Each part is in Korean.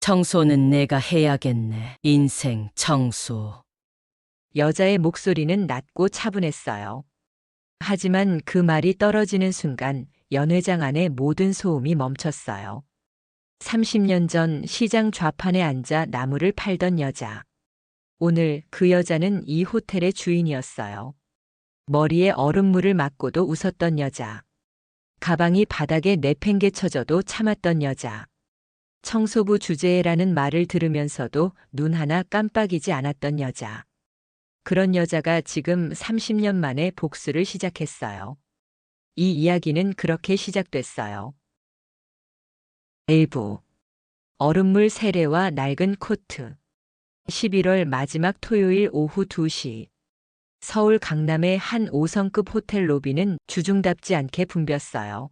청소는 내가 해야겠네. 인생 청소. 여자의 목소리는 낮고 차분했어요. 하지만 그 말이 떨어지는 순간 연회장 안의 모든 소음이 멈췄어요. 30년 전 시장 좌판에 앉아 나무를 팔던 여자. 오늘 그 여자는 이 호텔의 주인이었어요. 머리에 얼음물을 맞고도 웃었던 여자. 가방이 바닥에 내팽개쳐져도 참았던 여자. 청소부 주제라는 말을 들으면서도 눈 하나 깜빡이지 않았던 여자. 그런 여자가 지금 30년 만에 복수를 시작했어요. 이 이야기는 그렇게 시작됐어요. 일부 얼음물 세례와 낡은 코트. 11월 마지막 토요일 오후 2시. 서울 강남의 한 5성급 호텔 로비는 주중답지 않게 붐볐어요.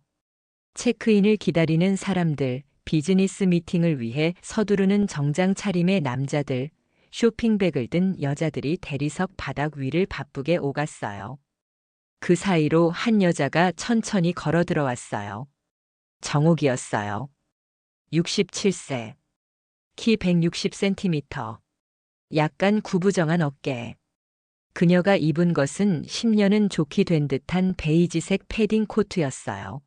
체크인을 기다리는 사람들, 비즈니스 미팅을 위해 서두르는 정장 차림의 남자들, 쇼핑백을 든 여자들이 대리석 바닥 위를 바쁘게 오갔어요. 그 사이로 한 여자가 천천히 걸어 들어왔어요. 정옥이었어요. 67세. 키 160cm. 약간 구부정한 어깨. 그녀가 입은 것은 10년은 좋게 된 듯한 베이지색 패딩 코트였어요.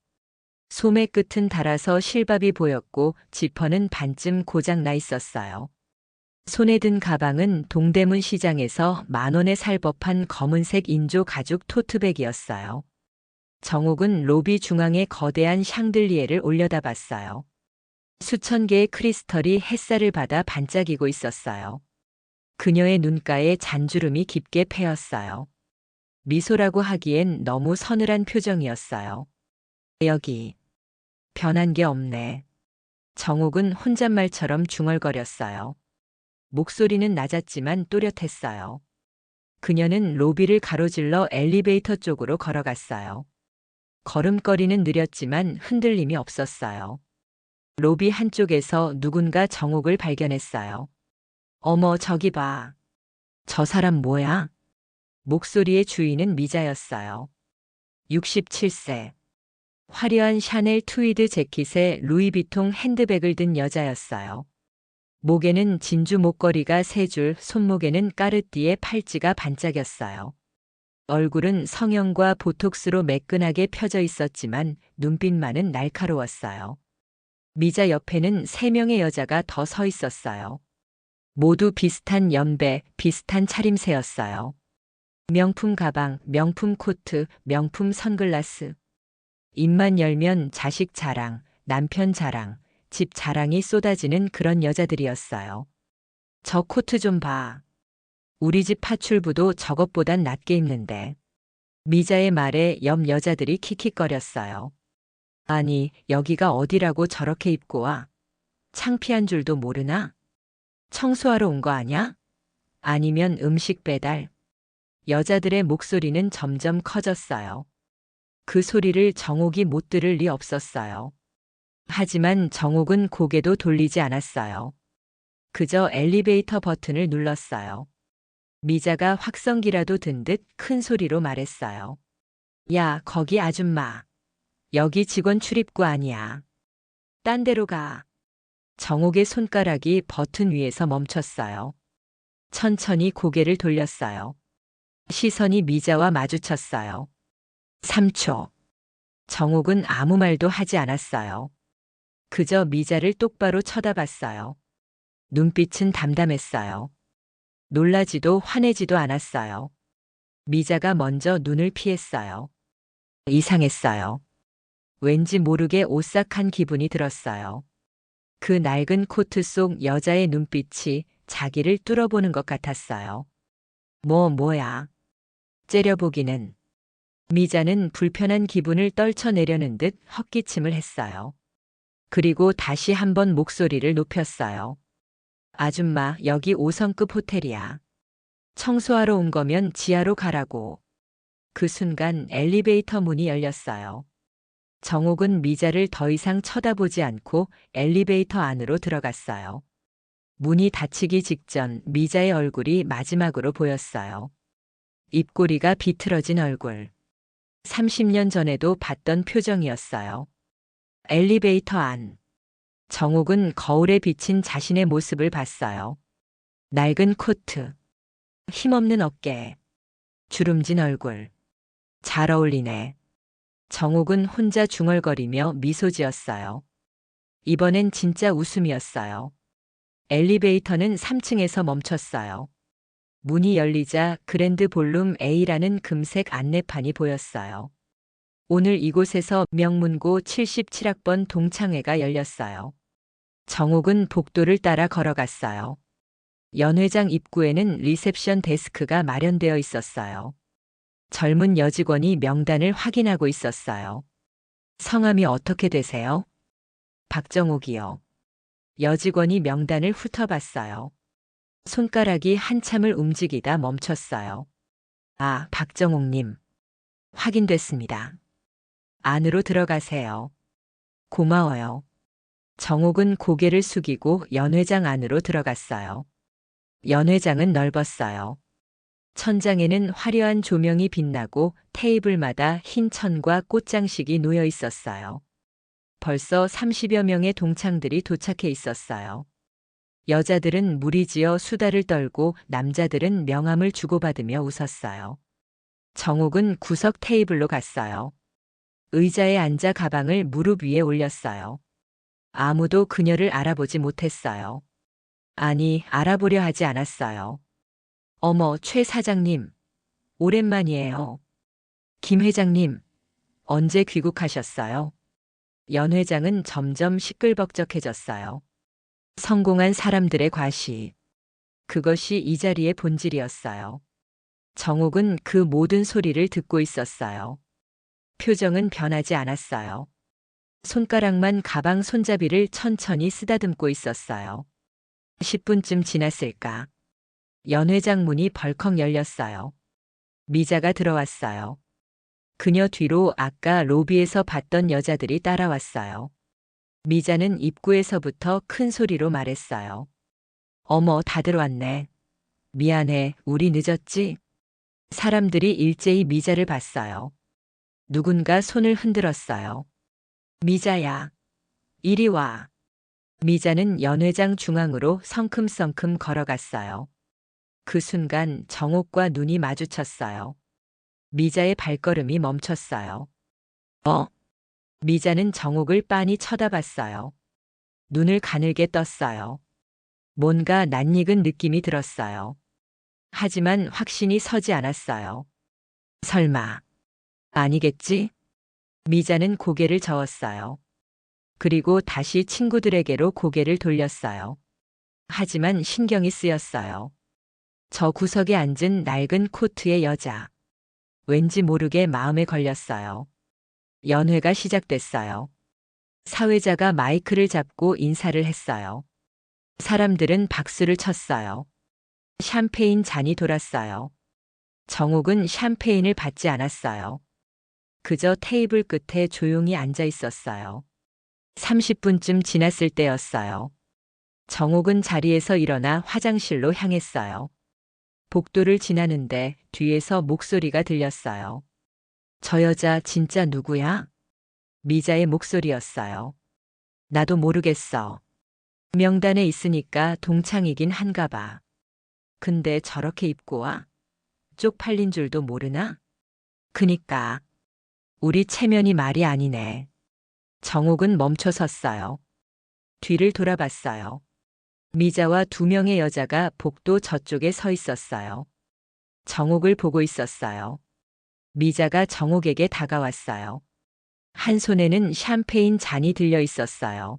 소매 끝은 닳아서 실밥이 보였고 지퍼는 반쯤 고장 나 있었어요. 손에 든 가방은 동대문 시장에서 10,000원에 살 법한 검은색 인조 가죽 토트백이었어요. 정옥은 로비 중앙에 거대한 샹들리에를 올려다봤어요. 수천 개의 크리스털이 햇살을 받아 반짝이고 있었어요. 그녀의 눈가에 잔주름이 깊게 패였어요. 미소라고 하기엔 너무 서늘한 표정이었어요. 여기 변한 게 없네. 정옥은 혼잣말처럼 중얼거렸어요. 목소리는 낮았지만 또렷했어요. 그녀는 로비를 가로질러 엘리베이터 쪽으로 걸어갔어요. 걸음걸이는 느렸지만 흔들림이 없었어요. 로비 한쪽에서 누군가 정옥을 발견했어요. 어머, 저기 봐. 저 사람 뭐야? 목소리의 주인은 미자였어요. 67세. 화려한 샤넬 트위드 재킷에 루이비통 핸드백을 든 여자였어요. 목에는 진주 목걸이가 3줄, 손목에는 까르띠에 팔찌가 반짝였어요. 얼굴은 성형과 보톡스로 매끈하게 펴져 있었지만 눈빛만은 날카로웠어요. 미자 옆에는 3명의 여자가 더 서 있었어요. 모두 비슷한 연배, 비슷한 차림새였어요. 명품 가방, 명품 코트, 명품 선글라스. 입만 열면 자식 자랑, 남편 자랑, 집 자랑이 쏟아지는 그런 여자들이었어요. 저 코트 좀 봐. 우리 집 파출부도 저것보단 낫게 입는데. 미자의 말에 옆 여자들이 킥킥거렸어요. 아니, 여기가 어디라고 저렇게 입고 와? 창피한 줄도 모르나? 청소하러 온 거 아냐? 아니면 음식 배달? 여자들의 목소리는 점점 커졌어요. 그 소리를 정옥이 못 들을 리 없었어요. 하지만 정옥은 고개도 돌리지 않았어요. 그저 엘리베이터 버튼을 눌렀어요. 미자가 확성기라도 든 듯 큰 소리로 말했어요. 야, 거기 아줌마. 여기 직원 출입구 아니야. 딴 데로 가. 정옥의 손가락이 버튼 위에서 멈췄어요. 천천히 고개를 돌렸어요. 시선이 미자와 마주쳤어요. 3초. 정옥은 아무 말도 하지 않았어요. 그저 미자를 똑바로 쳐다봤어요. 눈빛은 담담했어요. 놀라지도 화내지도 않았어요. 미자가 먼저 눈을 피했어요. 이상했어요. 왠지 모르게 오싹한 기분이 들었어요. 그 낡은 코트 속 여자의 눈빛이 자기를 뚫어보는 것 같았어요. 뭐야. 째려보기는. 미자는 불편한 기분을 떨쳐내려는 듯 헛기침을 했어요. 그리고 다시 한번 목소리를 높였어요. 아줌마, 여기 5성급 호텔이야. 청소하러 온 거면 지하로 가라고. 그 순간 엘리베이터 문이 열렸어요. 정옥은 미자를 더 이상 쳐다보지 않고 엘리베이터 안으로 들어갔어요. 문이 닫히기 직전 미자의 얼굴이 마지막으로 보였어요. 입꼬리가 비틀어진 얼굴. 30년 전에도 봤던 표정이었어요. 엘리베이터 안. 정옥은 거울에 비친 자신의 모습을 봤어요. 낡은 코트, 힘없는 어깨, 주름진 얼굴. 잘 어울리네. 정옥은 혼자 중얼거리며 미소 지었어요. 이번엔 진짜 웃음이었어요. 엘리베이터는 3층에서 멈췄어요. 문이 열리자 그랜드 볼룸 A라는 금색 안내판이 보였어요. 오늘 이곳에서 명문고 77학번 동창회가 열렸어요. 정옥은 복도를 따라 걸어갔어요. 연회장 입구에는 리셉션 데스크가 마련되어 있었어요. 젊은 여직원이 명단을 확인하고 있었어요. 성함이 어떻게 되세요? 박정옥이요. 여직원이 명단을 훑어봤어요. 손가락이 한참을 움직이다 멈췄어요. 아, 박정옥님. 확인됐습니다. 안으로 들어가세요. 고마워요. 정옥은 고개를 숙이고 연회장 안으로 들어갔어요. 연회장은 넓었어요. 천장에는 화려한 조명이 빛나고 테이블마다 흰 천과 꽃장식이 놓여 있었어요. 벌써 30여 명의 동창들이 도착해 있었어요. 여자들은 무리지어 수다를 떨고 남자들은 명함을 주고받으며 웃었어요. 정옥은 구석 테이블로 갔어요. 의자에 앉아 가방을 무릎 위에 올렸어요. 아무도 그녀를 알아보지 못했어요. 아니, 알아보려 하지 않았어요. 어머, 최 사장님. 오랜만이에요. 김 회장님. 언제 귀국하셨어요? 연 회장은 점점 시끌벅적해졌어요. 성공한 사람들의 과시. 그것이 이 자리의 본질이었어요. 정옥은 그 모든 소리를 듣고 있었어요. 표정은 변하지 않았어요. 손가락만 가방 손잡이를 천천히 쓰다듬고 있었어요. 10분쯤 지났을까. 연 회장 문이 벌컥 열렸어요. 미자가 들어왔어요. 그녀 뒤로 아까 로비에서 봤던 여자들이 따라왔어요. 미자는 입구에서부터 큰 소리로 말했어요. 어머, 다들 왔네. 미안해, 우리 늦었지? 사람들이 일제히 미자를 봤어요. 누군가 손을 흔들었어요. 미자야, 이리 와. 미자는 연회장 중앙으로 성큼성큼 걸어갔어요. 그 순간 정옥과 눈이 마주쳤어요. 미자의 발걸음이 멈췄어요. 미자는 정옥을 빤히 쳐다봤어요. 눈을 가늘게 떴어요. 뭔가 낯익은 느낌이 들었어요. 하지만 확신이 서지 않았어요. 설마. 아니겠지? 미자는 고개를 저었어요. 그리고 다시 친구들에게로 고개를 돌렸어요. 하지만 신경이 쓰였어요. 저 구석에 앉은 낡은 코트의 여자. 왠지 모르게 마음에 걸렸어요. 연회가 시작됐어요. 사회자가 마이크를 잡고 인사를 했어요. 사람들은 박수를 쳤어요. 샴페인 잔이 돌았어요. 정옥은 샴페인을 받지 않았어요. 그저 테이블 끝에 조용히 앉아 있었어요. 30분쯤 지났을 때였어요. 정옥은 자리에서 일어나 화장실로 향했어요. 복도를 지나는데 뒤에서 목소리가 들렸어요. 저 여자 진짜 누구야? 미자의 목소리였어요. 나도 모르겠어. 명단에 있으니까 동창이긴 한가 봐. 근데 저렇게 입고 와? 쪽팔린 줄도 모르나? 그니까. 우리 체면이 말이 아니네. 정옥은 멈춰 섰어요. 뒤를 돌아봤어요. 미자와 2명의 여자가 복도 저쪽에 서 있었어요. 정옥을 보고 있었어요. 미자가 정옥에게 다가왔어요. 한 손에는 샴페인 잔이 들려 있었어요.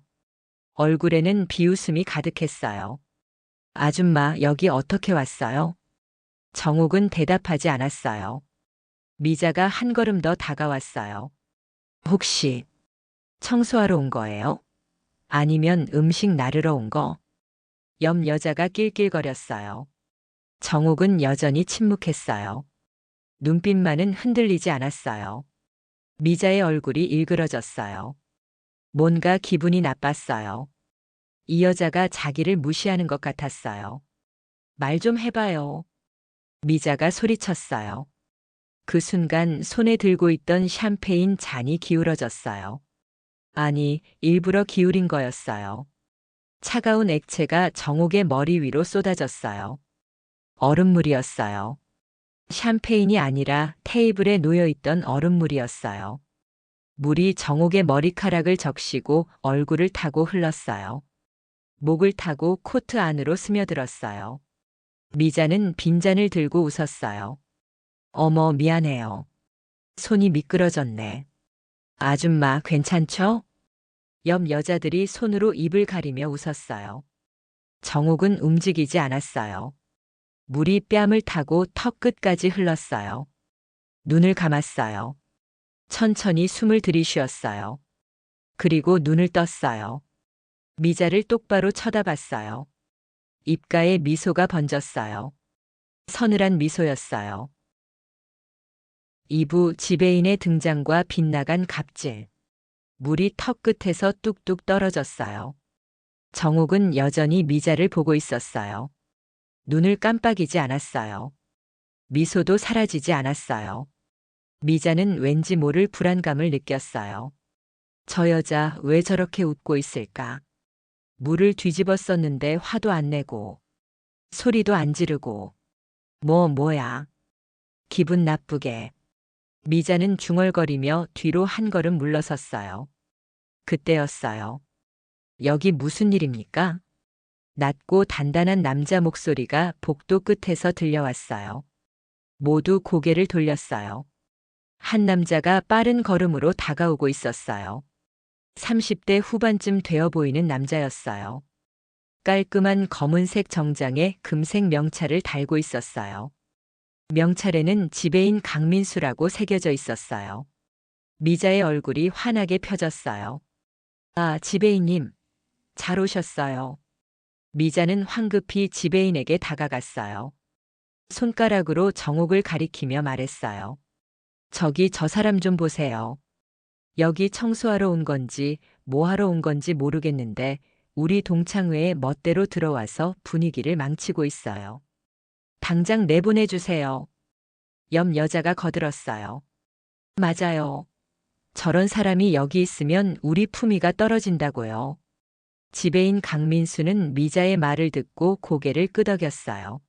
얼굴에는 비웃음이 가득했어요. 아줌마, 여기 어떻게 왔어요? 정옥은 대답하지 않았어요. 미자가 한 걸음 더 다가왔어요. 혹시 청소하러 온 거예요? 아니면 음식 나르러 온 거? 옆 여자가 낄낄거렸어요. 정옥은 여전히 침묵했어요. 눈빛만은 흔들리지 않았어요. 미자의 얼굴이 일그러졌어요. 뭔가 기분이 나빴어요. 이 여자가 자기를 무시하는 것 같았어요. 말 좀 해봐요. 미자가 소리쳤어요. 그 순간 손에 들고 있던 샴페인 잔이 기울어졌어요. 아니, 일부러 기울인 거였어요. 차가운 액체가 정옥의 머리 위로 쏟아졌어요. 얼음물이었어요. 샴페인이 아니라 테이블에 놓여있던 얼음물이었어요. 물이 정옥의 머리카락을 적시고 얼굴을 타고 흘렀어요. 목을 타고 코트 안으로 스며들었어요. 미자는 빈잔을 들고 웃었어요. 어머, 미안해요. 손이 미끄러졌네. 아줌마, 괜찮죠? 옆 여자들이 손으로 입을 가리며 웃었어요. 정옥은 움직이지 않았어요. 물이 뺨을 타고 턱 끝까지 흘렀어요. 눈을 감았어요. 천천히 숨을 들이쉬었어요. 그리고 눈을 떴어요. 미자를 똑바로 쳐다봤어요. 입가에 미소가 번졌어요. 서늘한 미소였어요. 2부 지배인의 등장과 빗나간 갑질. 물이 턱 끝에서 뚝뚝 떨어졌어요. 정옥은 여전히 미자를 보고 있었어요. 눈을 깜빡이지 않았어요. 미소도 사라지지 않았어요. 미자는 왠지 모를 불안감을 느꼈어요. 저 여자 왜 저렇게 웃고 있을까? 물을 뒤집어 썼는데 화도 안 내고, 소리도 안 지르고. 뭐야. 기분 나쁘게. 미자는 중얼거리며 뒤로 한 걸음 물러섰어요. 그때였어요. 여기 무슨 일입니까? 낮고 단단한 남자 목소리가 복도 끝에서 들려왔어요. 모두 고개를 돌렸어요. 한 남자가 빠른 걸음으로 다가오고 있었어요. 30대 후반쯤 되어 보이는 남자였어요. 깔끔한 검은색 정장에 금색 명찰을 달고 있었어요. 명찰에는 지배인 강민수라고 새겨져 있었어요. 미자의 얼굴이 환하게 펴졌어요. 아, 지배인님. 잘 오셨어요. 미자는 황급히 지배인에게 다가갔어요. 손가락으로 정옥을 가리키며 말했어요. 저기 저 사람 좀 보세요. 여기 청소하러 온 건지 뭐 하러 온 건지 모르겠는데 우리 동창회에 멋대로 들어와서 분위기를 망치고 있어요. 당장 내보내주세요. 옆 여자가 거들었어요. 맞아요. 저런 사람이 여기 있으면 우리 품위가 떨어진다고요. 지배인 강민수는 미자의 말을 듣고 고개를 끄덕였어요.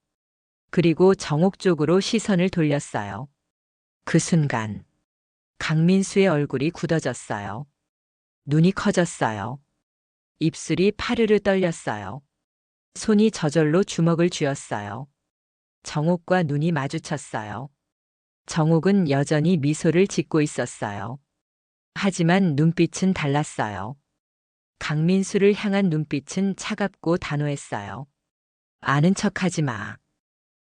그리고 정옥 쪽으로 시선을 돌렸어요. 그 순간 강민수의 얼굴이 굳어졌어요. 눈이 커졌어요. 입술이 파르르 떨렸어요. 손이 저절로 주먹을 쥐었어요. 정옥과 눈이 마주쳤어요. 정옥은 여전히 미소를 짓고 있었어요. 하지만 눈빛은 달랐어요. 강민수를 향한 눈빛은 차갑고 단호했어요. 아는 척하지 마.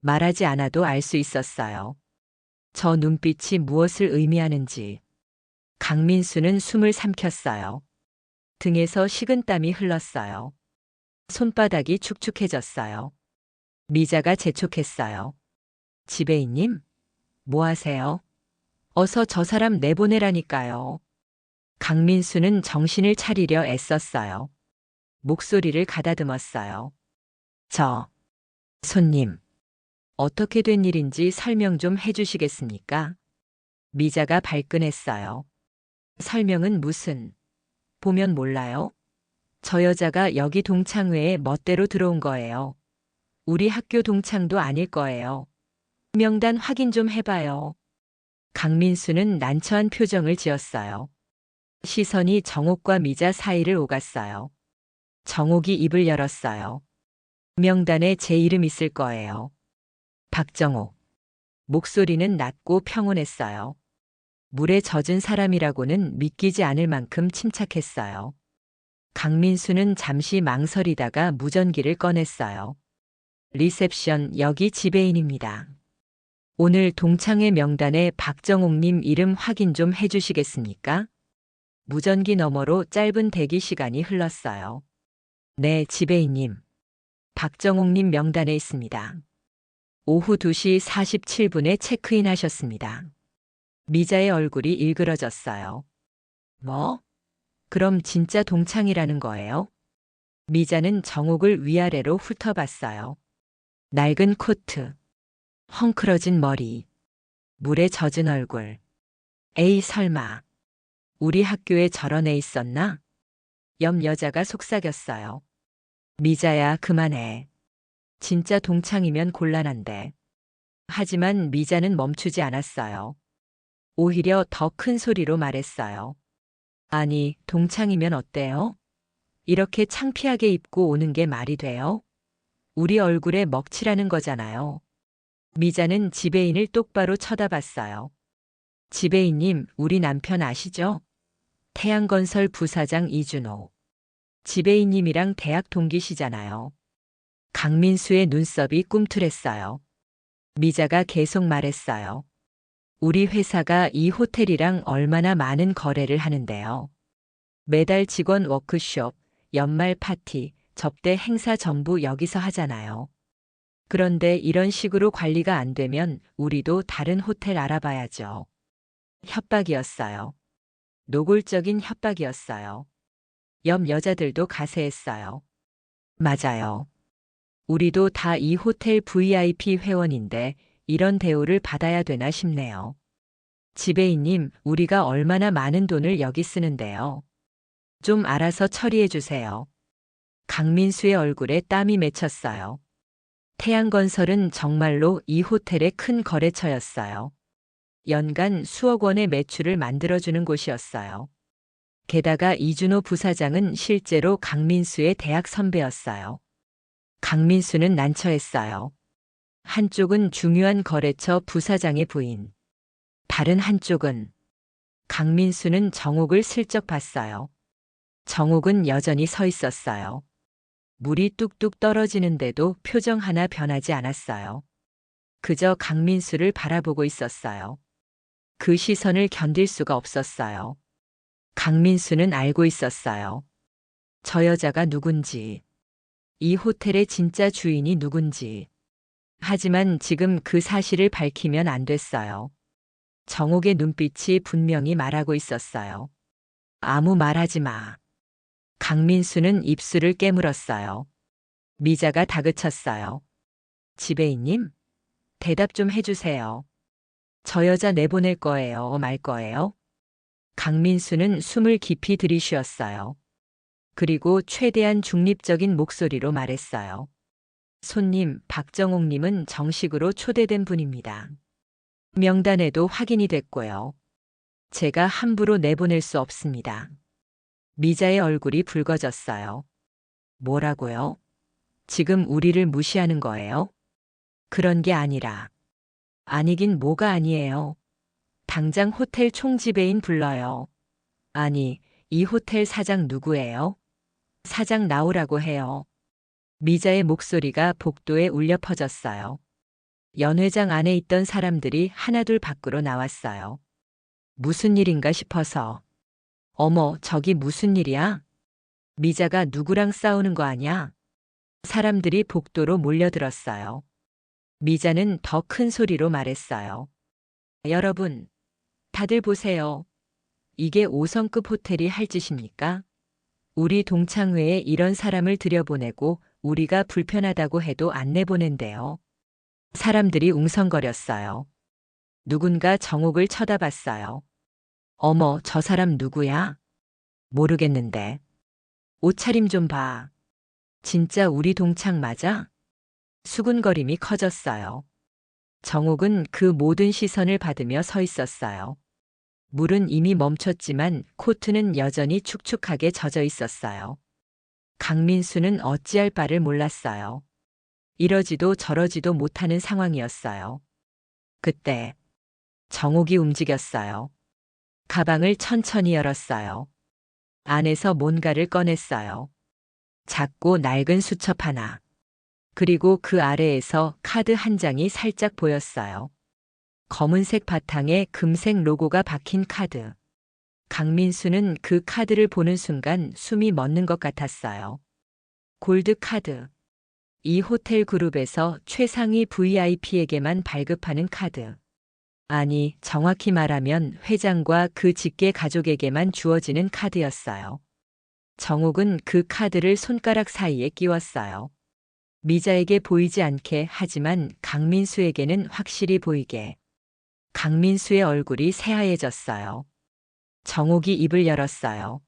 말하지 않아도 알 수 있었어요. 저 눈빛이 무엇을 의미하는지. 강민수는 숨을 삼켰어요. 등에서 식은땀이 흘렀어요. 손바닥이 축축해졌어요. 미자가 재촉했어요. 지배인님? 뭐 하세요? 어서 저 사람 내보내라니까요. 강민수는 정신을 차리려 애썼어요. 목소리를 가다듬었어요. 손님. 어떻게 된 일인지 설명 좀 해주시겠습니까? 미자가 발끈했어요. 설명은 무슨? 보면 몰라요? 저 여자가 여기 동창회에 멋대로 들어온 거예요. 우리 학교 동창도 아닐 거예요. 명단 확인 좀 해봐요. 강민수는 난처한 표정을 지었어요. 시선이 정옥과 미자 사이를 오갔어요. 정옥이 입을 열었어요. 명단에 제 이름 있을 거예요. 박정옥. 목소리는 낮고 평온했어요. 물에 젖은 사람이라고는 믿기지 않을 만큼 침착했어요. 강민수는 잠시 망설이다가 무전기를 꺼냈어요. 리셉션, 여기 지배인입니다. 오늘 동창회 명단에 박정옥님 이름 확인 좀 해주시겠습니까? 무전기 너머로 짧은 대기 시간이 흘렀어요. 네, 지배인님. 박정옥님 명단에 있습니다. 오후 2시 47분에 체크인 하셨습니다. 미자의 얼굴이 일그러졌어요. 뭐? 그럼 진짜 동창이라는 거예요? 미자는 정옥을 위아래로 훑어봤어요. 낡은 코트, 헝클어진 머리, 물에 젖은 얼굴. 에이 설마. 우리 학교에 저런 애 있었나? 옆 여자가 속삭였어요. 미자야, 그만해. 진짜 동창이면 곤란한데. 하지만 미자는 멈추지 않았어요. 오히려 더 큰 소리로 말했어요. 아니, 동창이면 어때요? 이렇게 창피하게 입고 오는 게 말이 돼요? 우리 얼굴에 먹칠하는 거잖아요. 미자는 지배인을 똑바로 쳐다봤어요. 지배인님, 우리 남편 아시죠? 태양건설 부사장 이준호. 지배인님이랑 대학 동기시잖아요. 강민수의 눈썹이 꿈틀했어요. 미자가 계속 말했어요. 우리 회사가 이 호텔이랑 얼마나 많은 거래를 하는데요. 매달 직원 워크숍, 연말 파티, 접대 행사 전부 여기서 하잖아요. 그런데 이런 식으로 관리가 안 되면 우리도 다른 호텔 알아봐야죠. 협박이었어요. 노골적인 협박이었어요. 옆 여자들도 가세했어요. 맞아요. 우리도 다 이 호텔 VIP 회원인데 이런 대우를 받아야 되나 싶네요. 지배인님, 우리가 얼마나 많은 돈을 여기 쓰는데요. 좀 알아서 처리해 주세요. 강민수의 얼굴에 땀이 맺혔어요. 태양건설은 정말로 이 호텔의 큰 거래처였어요. 연간 수억 원의 매출을 만들어주는 곳이었어요. 게다가 이준호 부사장은 실제로 강민수의 대학 선배였어요. 강민수는 난처했어요. 한쪽은 중요한 거래처 부사장의 부인. 다른 한쪽은 강민수는 정옥을 슬쩍 봤어요. 정옥은 여전히 서 있었어요. 물이 뚝뚝 떨어지는데도 표정 하나 변하지 않았어요. 그저 강민수를 바라보고 있었어요. 그 시선을 견딜 수가 없었어요. 강민수는 알고 있었어요. 저 여자가 누군지, 이 호텔의 진짜 주인이 누군지. 하지만 지금 그 사실을 밝히면 안 됐어요. 정옥의 눈빛이 분명히 말하고 있었어요. 아무 말하지 마. 강민수는 입술을 깨물었어요. 미자가 다그쳤어요. 지배인님, 대답 좀 해주세요. 저 여자 내보낼 거예요, 말 거예요? 강민수는 숨을 깊이 들이쉬었어요. 그리고 최대한 중립적인 목소리로 말했어요. 손님, 박정옥님은 정식으로 초대된 분입니다. 명단에도 확인이 됐고요. 제가 함부로 내보낼 수 없습니다. 미자의 얼굴이 붉어졌어요. 뭐라고요? 지금 우리를 무시하는 거예요? 그런 게 아니라. 아니긴 뭐가 아니에요. 당장 호텔 총지배인 불러요. 아니, 이 호텔 사장 누구예요? 사장 나오라고 해요. 미자의 목소리가 복도에 울려 퍼졌어요. 연회장 안에 있던 사람들이 하나둘 밖으로 나왔어요. 무슨 일인가 싶어서. 어머, 저기 무슨 일이야? 미자가 누구랑 싸우는 거 아냐? 사람들이 복도로 몰려들었어요. 미자는 더 큰 소리로 말했어요. 여러분, 다들 보세요. 이게 5성급 호텔이 할 짓입니까? 우리 동창회에 이런 사람을 들여보내고 우리가 불편하다고 해도 안 내보낸대요. 사람들이 웅성거렸어요. 누군가 정옥을 쳐다봤어요. 어머, 저 사람 누구야? 모르겠는데. 옷차림 좀 봐. 진짜 우리 동창 맞아? 수군거림이 커졌어요. 정옥은 그 모든 시선을 받으며 서 있었어요. 물은 이미 멈췄지만 코트는 여전히 축축하게 젖어 있었어요. 강민수는 어찌할 바를 몰랐어요. 이러지도 저러지도 못하는 상황이었어요. 그때 정옥이 움직였어요. 가방을 천천히 열었어요. 안에서 뭔가를 꺼냈어요. 작고 낡은 수첩 하나. 그리고 그 아래에서 카드 한 장이 살짝 보였어요. 검은색 바탕에 금색 로고가 박힌 카드. 강민수는 그 카드를 보는 순간 숨이 멎는 것 같았어요. 골드 카드. 이 호텔 그룹에서 최상위 VIP에게만 발급하는 카드. 아니, 정확히 말하면 회장과 그 직계 가족에게만 주어지는 카드였어요. 정옥은 그 카드를 손가락 사이에 끼웠어요. 미자에게 보이지 않게 하지만 강민수에게는 확실히 보이게. 강민수의 얼굴이 새하얘졌어요. 정옥이 입을 열었어요.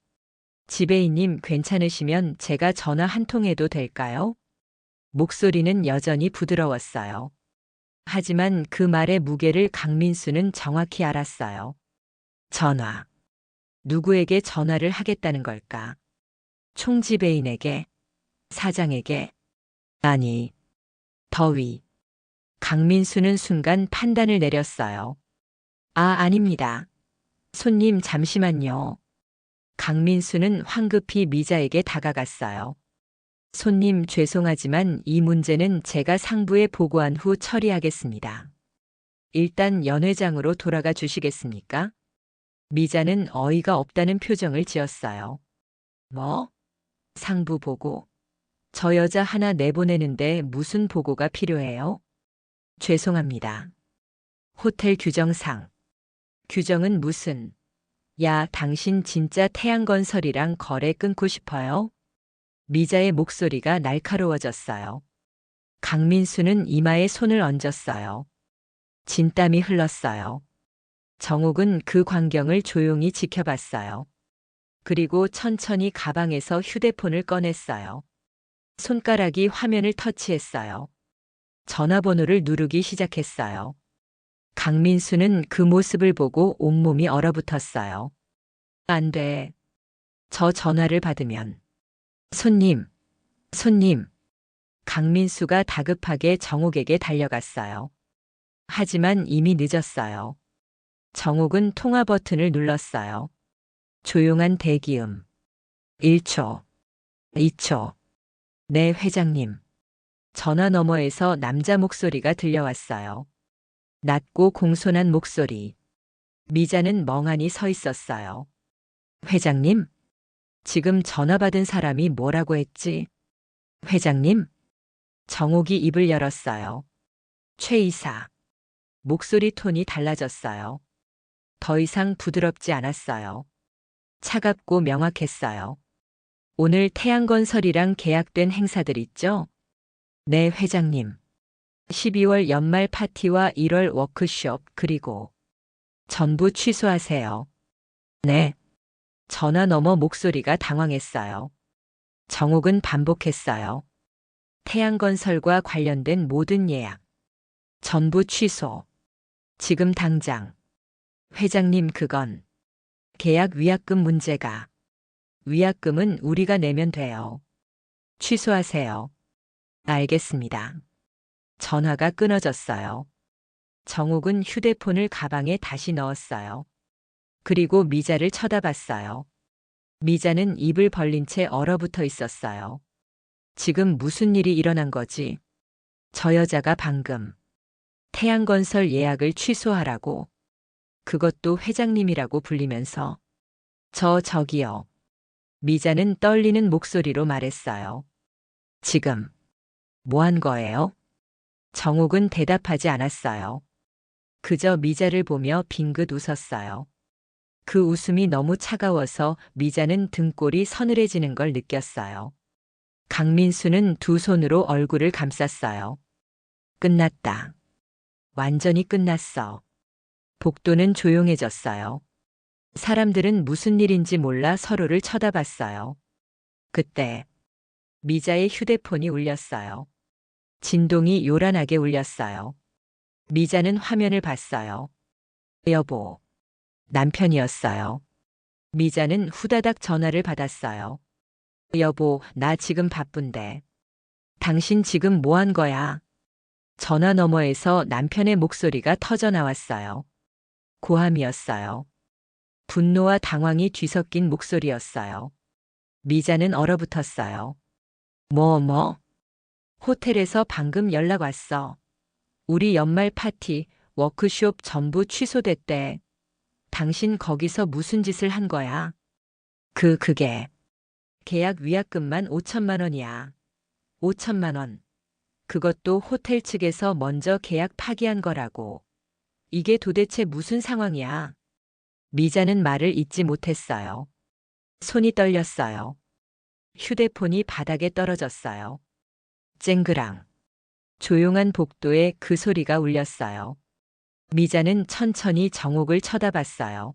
지배인님 괜찮으시면 제가 전화 한 통 해도 될까요? 목소리는 여전히 부드러웠어요. 하지만 그 말의 무게를 강민수는 정확히 알았어요. 전화. 누구에게 전화를 하겠다는 걸까? 총지배인에게? 사장에게? 아니, 더위. 강민수는 순간 판단을 내렸어요. 아닙니다. 손님 잠시만요. 강민수는 황급히 미자에게 다가갔어요. 손님 죄송하지만 이 문제는 제가 상부에 보고한 후 처리하겠습니다. 일단 연회장으로 돌아가 주시겠습니까? 미자는 어이가 없다는 표정을 지었어요. 뭐? 상부 보고? 저 여자 하나 내보내는데 무슨 보고가 필요해요? 죄송합니다. 호텔 규정상. 규정은 무슨? 야, 당신 진짜 태양건설이랑 거래 끊고 싶어요? 미자의 목소리가 날카로워졌어요. 강민수는 이마에 손을 얹었어요. 진땀이 흘렀어요. 정옥은 그 광경을 조용히 지켜봤어요. 그리고 천천히 가방에서 휴대폰을 꺼냈어요. 손가락이 화면을 터치했어요. 전화번호를 누르기 시작했어요. 강민수는 그 모습을 보고 온몸이 얼어붙었어요. 안 돼. 저 전화를 받으면. 손님. 강민수가 다급하게 정옥에게 달려갔어요. 하지만 이미 늦었어요. 정옥은 통화 버튼을 눌렀어요. 조용한 대기음. 1초, 2초. 네, 회장님. 전화 너머에서 남자 목소리가 들려왔어요. 낮고 공손한 목소리. 미자는 멍하니 서 있었어요. 회장님? 지금 전화 받은 사람이 뭐라고 했지? 회장님? 정옥이 입을 열었어요. 최 이사. 목소리 톤이 달라졌어요. 더 이상 부드럽지 않았어요. 차갑고 명확했어요. 오늘 태양건설이랑 계약된 행사들 있죠? 네, 회장님. 12월 연말 파티와 1월 워크숍 그리고 전부 취소하세요. 네. 전화 너머 목소리가 당황했어요. 정옥은 반복했어요. 태양건설과 관련된 모든 예약. 전부 취소. 지금 당장. 회장님 그건 계약 위약금 문제가. 위약금은 우리가 내면 돼요. 취소하세요. 알겠습니다. 전화가 끊어졌어요. 정옥은 휴대폰을 가방에 다시 넣었어요. 그리고 미자를 쳐다봤어요. 미자는 입을 벌린 채 얼어붙어 있었어요. 지금 무슨 일이 일어난 거지? 저 여자가 방금 태양건설 예약을 취소하라고. 그것도 회장님이라고 불리면서. 저기요. 미자는 떨리는 목소리로 말했어요. 지금 뭐 한 거예요? 정옥은 대답하지 않았어요. 그저 미자를 보며 빙긋 웃었어요. 그 웃음이 너무 차가워서 미자는 등골이 서늘해지는 걸 느꼈어요. 강민수는 두 손으로 얼굴을 감쌌어요. 끝났다. 완전히 끝났어. 복도는 조용해졌어요. 사람들은 무슨 일인지 몰라 서로를 쳐다봤어요. 그때 미자의 휴대폰이 울렸어요. 진동이 요란하게 울렸어요. 미자는 화면을 봤어요. 여보. 남편이었어요. 미자는 후다닥 전화를 받았어요. 여보, 나 지금 바쁜데. 당신 지금 뭐 한 거야? 전화 너머에서 남편의 목소리가 터져 나왔어요. 고함이었어요. 분노와 당황이 뒤섞인 목소리였어요. 미자는 얼어붙었어요. 뭐? 호텔에서 방금 연락 왔어. 우리 연말 파티, 워크숍 전부 취소됐대. 당신 거기서 무슨 짓을 한 거야? 그게. 계약 위약금만 5천만 원이야. 5천만 원. 그것도 호텔 측에서 먼저 계약 파기한 거라고. 이게 도대체 무슨 상황이야? 미자는 말을 잇지 못했어요. 손이 떨렸어요. 휴대폰이 바닥에 떨어졌어요. 쨍그랑. 조용한 복도에 그 소리가 울렸어요. 미자는 천천히 정옥을 쳐다봤어요.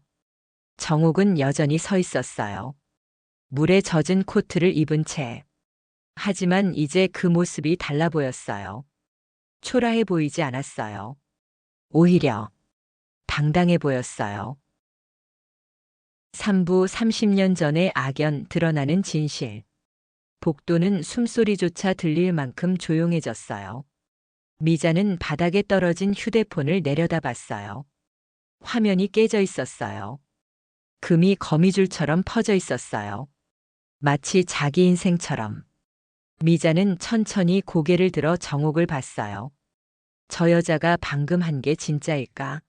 정옥은 여전히 서 있었어요. 물에 젖은 코트를 입은 채. 하지만 이제 그 모습이 달라 보였어요. 초라해 보이지 않았어요. 오히려 당당해 보였어요. 3부 30년 전의 악연 드러나는 진실. 복도는 숨소리조차 들릴 만큼 조용해졌어요. 미자는 바닥에 떨어진 휴대폰을 내려다봤어요. 화면이 깨져 있었어요. 금이 거미줄처럼 퍼져 있었어요. 마치 자기 인생처럼. 미자는 천천히 고개를 들어 정옥을 봤어요. 저 여자가 방금 한 게 진짜일까?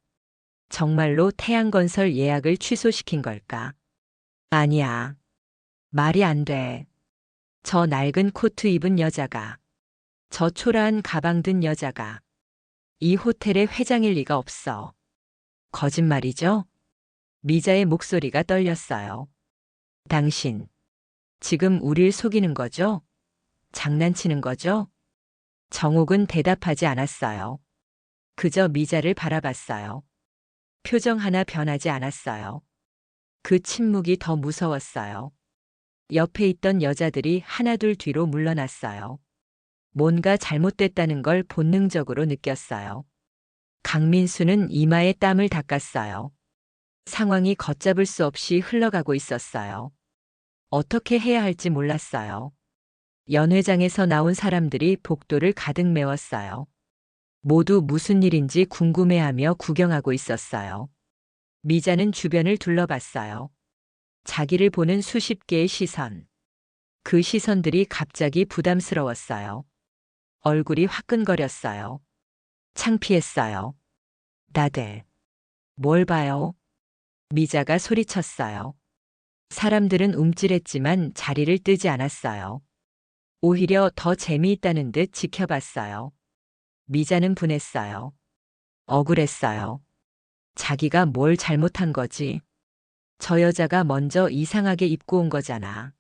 정말로 태양건설 예약을 취소시킨 걸까? 아니야. 말이 안 돼. 저 낡은 코트 입은 여자가, 저 초라한 가방 든 여자가 이 호텔의 회장일 리가 없어. 거짓말이죠? 미자의 목소리가 떨렸어요. 당신, 지금 우릴 속이는 거죠? 장난치는 거죠? 정옥은 대답하지 않았어요. 그저 미자를 바라봤어요. 표정 하나 변하지 않았어요. 그 침묵이 더 무서웠어요. 옆에 있던 여자들이 하나둘 뒤로 물러났어요. 뭔가 잘못됐다는 걸 본능적으로 느꼈어요. 강민수는 이마에 땀을 닦았어요. 상황이 걷잡을 수 없이 흘러가고 있었어요. 어떻게 해야 할지 몰랐어요. 연회장에서 나온 사람들이 복도를 가득 메웠어요. 모두 무슨 일인지 궁금해하며 구경하고 있었어요. 미자는 주변을 둘러봤어요. 자기를 보는 수십 개의 시선. 그 시선들이 갑자기 부담스러웠어요. 얼굴이 화끈거렸어요. 창피했어요. 다들 뭘 봐요? 미자가 소리쳤어요. 사람들은 움찔했지만 자리를 뜨지 않았어요. 오히려 더 재미있다는 듯 지켜봤어요. 미자는 분했어요. 억울했어요. 자기가 뭘 잘못한 거지? 저 여자가 먼저 이상하게 입고 온 거잖아.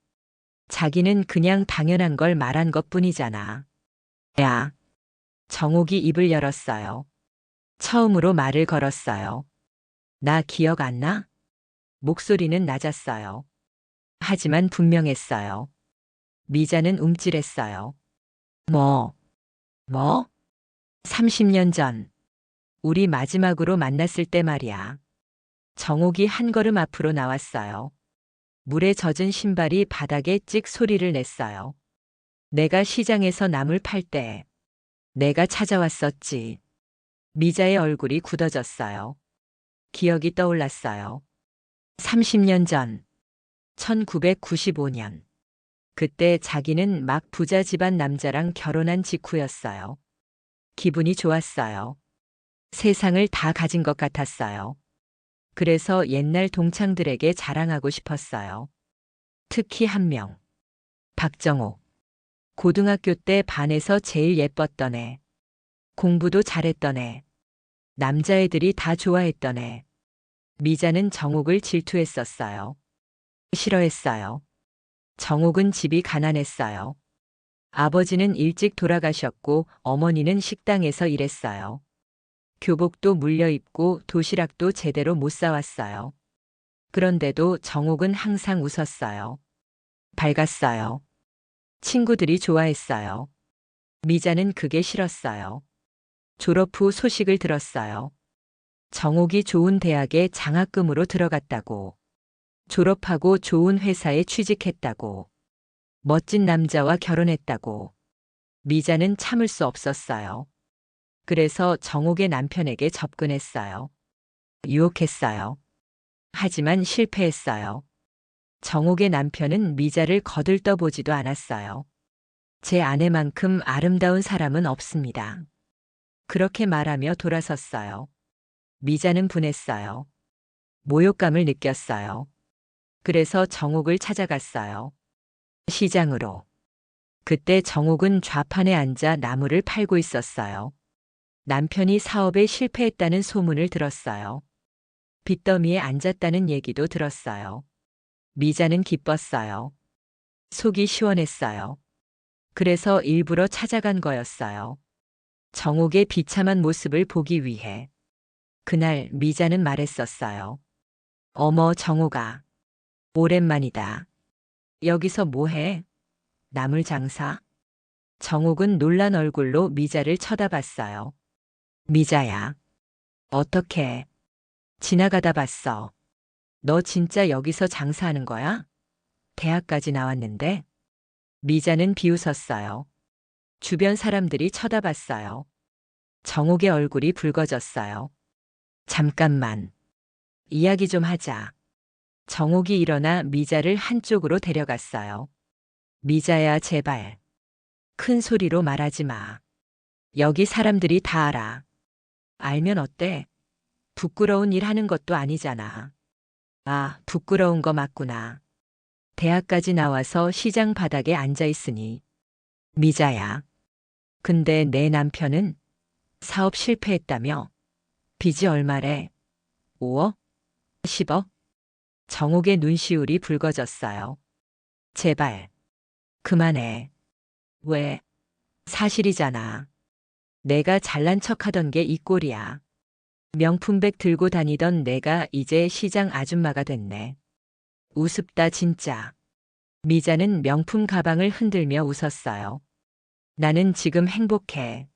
자기는 그냥 당연한 걸 말한 것뿐이잖아. 야. 정옥이 입을 열었어요. 처음으로 말을 걸었어요. 나 기억 안 나? 목소리는 낮았어요. 하지만 분명했어요. 미자는 움찔했어요. 뭐? 30년 전. 우리 마지막으로 만났을 때 말이야. 정옥이 한 걸음 앞으로 나왔어요. 물에 젖은 신발이 바닥에 찍 소리를 냈어요. 내가 시장에서 나물 팔 때 내가 찾아왔었지. 미자의 얼굴이 굳어졌어요. 기억이 떠올랐어요. 30년 전, 1995년. 그때 자기는 막 부자 집안 남자랑 결혼한 직후였어요. 기분이 좋았어요. 세상을 다 가진 것 같았어요. 그래서 옛날 동창들에게 자랑하고 싶었어요. 특히 한 명. 박정옥. 고등학교 때 반에서 제일 예뻤던 애. 공부도 잘했던 애. 남자애들이 다 좋아했던 애. 미자는 정옥을 질투했었어요. 싫어했어요. 정옥은 집이 가난했어요. 아버지는 일찍 돌아가셨고 어머니는 식당에서 일했어요. 교복도 물려 입고 도시락도 제대로 못 사왔어요. 그런데도 정옥은 항상 웃었어요. 밝았어요. 친구들이 좋아했어요. 미자는 그게 싫었어요. 졸업 후 소식을 들었어요. 정옥이 좋은 대학에 장학금으로 들어갔다고. 졸업하고 좋은 회사에 취직했다고. 멋진 남자와 결혼했다고. 미자는 참을 수 없었어요. 그래서 정옥의 남편에게 접근했어요. 유혹했어요. 하지만 실패했어요. 정옥의 남편은 미자를 거들떠보지도 않았어요. 제 아내만큼 아름다운 사람은 없습니다. 그렇게 말하며 돌아섰어요. 미자는 분했어요. 모욕감을 느꼈어요. 그래서 정옥을 찾아갔어요. 시장으로. 그때 정옥은 좌판에 앉아 나무를 팔고 있었어요. 남편이 사업에 실패했다는 소문을 들었어요. 빚더미에 앉았다는 얘기도 들었어요. 미자는 기뻤어요. 속이 시원했어요. 그래서 일부러 찾아간 거였어요. 정옥의 비참한 모습을 보기 위해. 그날 미자는 말했었어요. 어머, 정호가. 오랜만이다. 여기서 뭐해? 나물 장사? 정옥은 놀란 얼굴로 미자를 쳐다봤어요. 미자야. 어떻게? 지나가다 봤어. 너 진짜 여기서 장사하는 거야? 대학까지 나왔는데? 미자는 비웃었어요. 주변 사람들이 쳐다봤어요. 정옥의 얼굴이 붉어졌어요. 잠깐만. 이야기 좀 하자. 정옥이 일어나 미자를 한쪽으로 데려갔어요. 미자야, 제발. 큰 소리로 말하지 마. 여기 사람들이 다 알아. 알면 어때? 부끄러운 일 하는 것도 아니잖아. 아, 부끄러운 거 맞구나. 대학까지 나와서 시장 바닥에 앉아 있으니. 미자야. 근데 내 남편은 사업 실패했다며? 빚이 얼마래? 5억? 10억? 정옥의 눈시울이 붉어졌어요. 제발. 그만해. 왜? 사실이잖아. 내가 잘난 척 하던 게 이 꼴이야. 명품백 들고 다니던 내가 이제 시장 아줌마가 됐네. 우습다 진짜. 미자는 명품 가방을 흔들며 웃었어요. 나는 지금 행복해.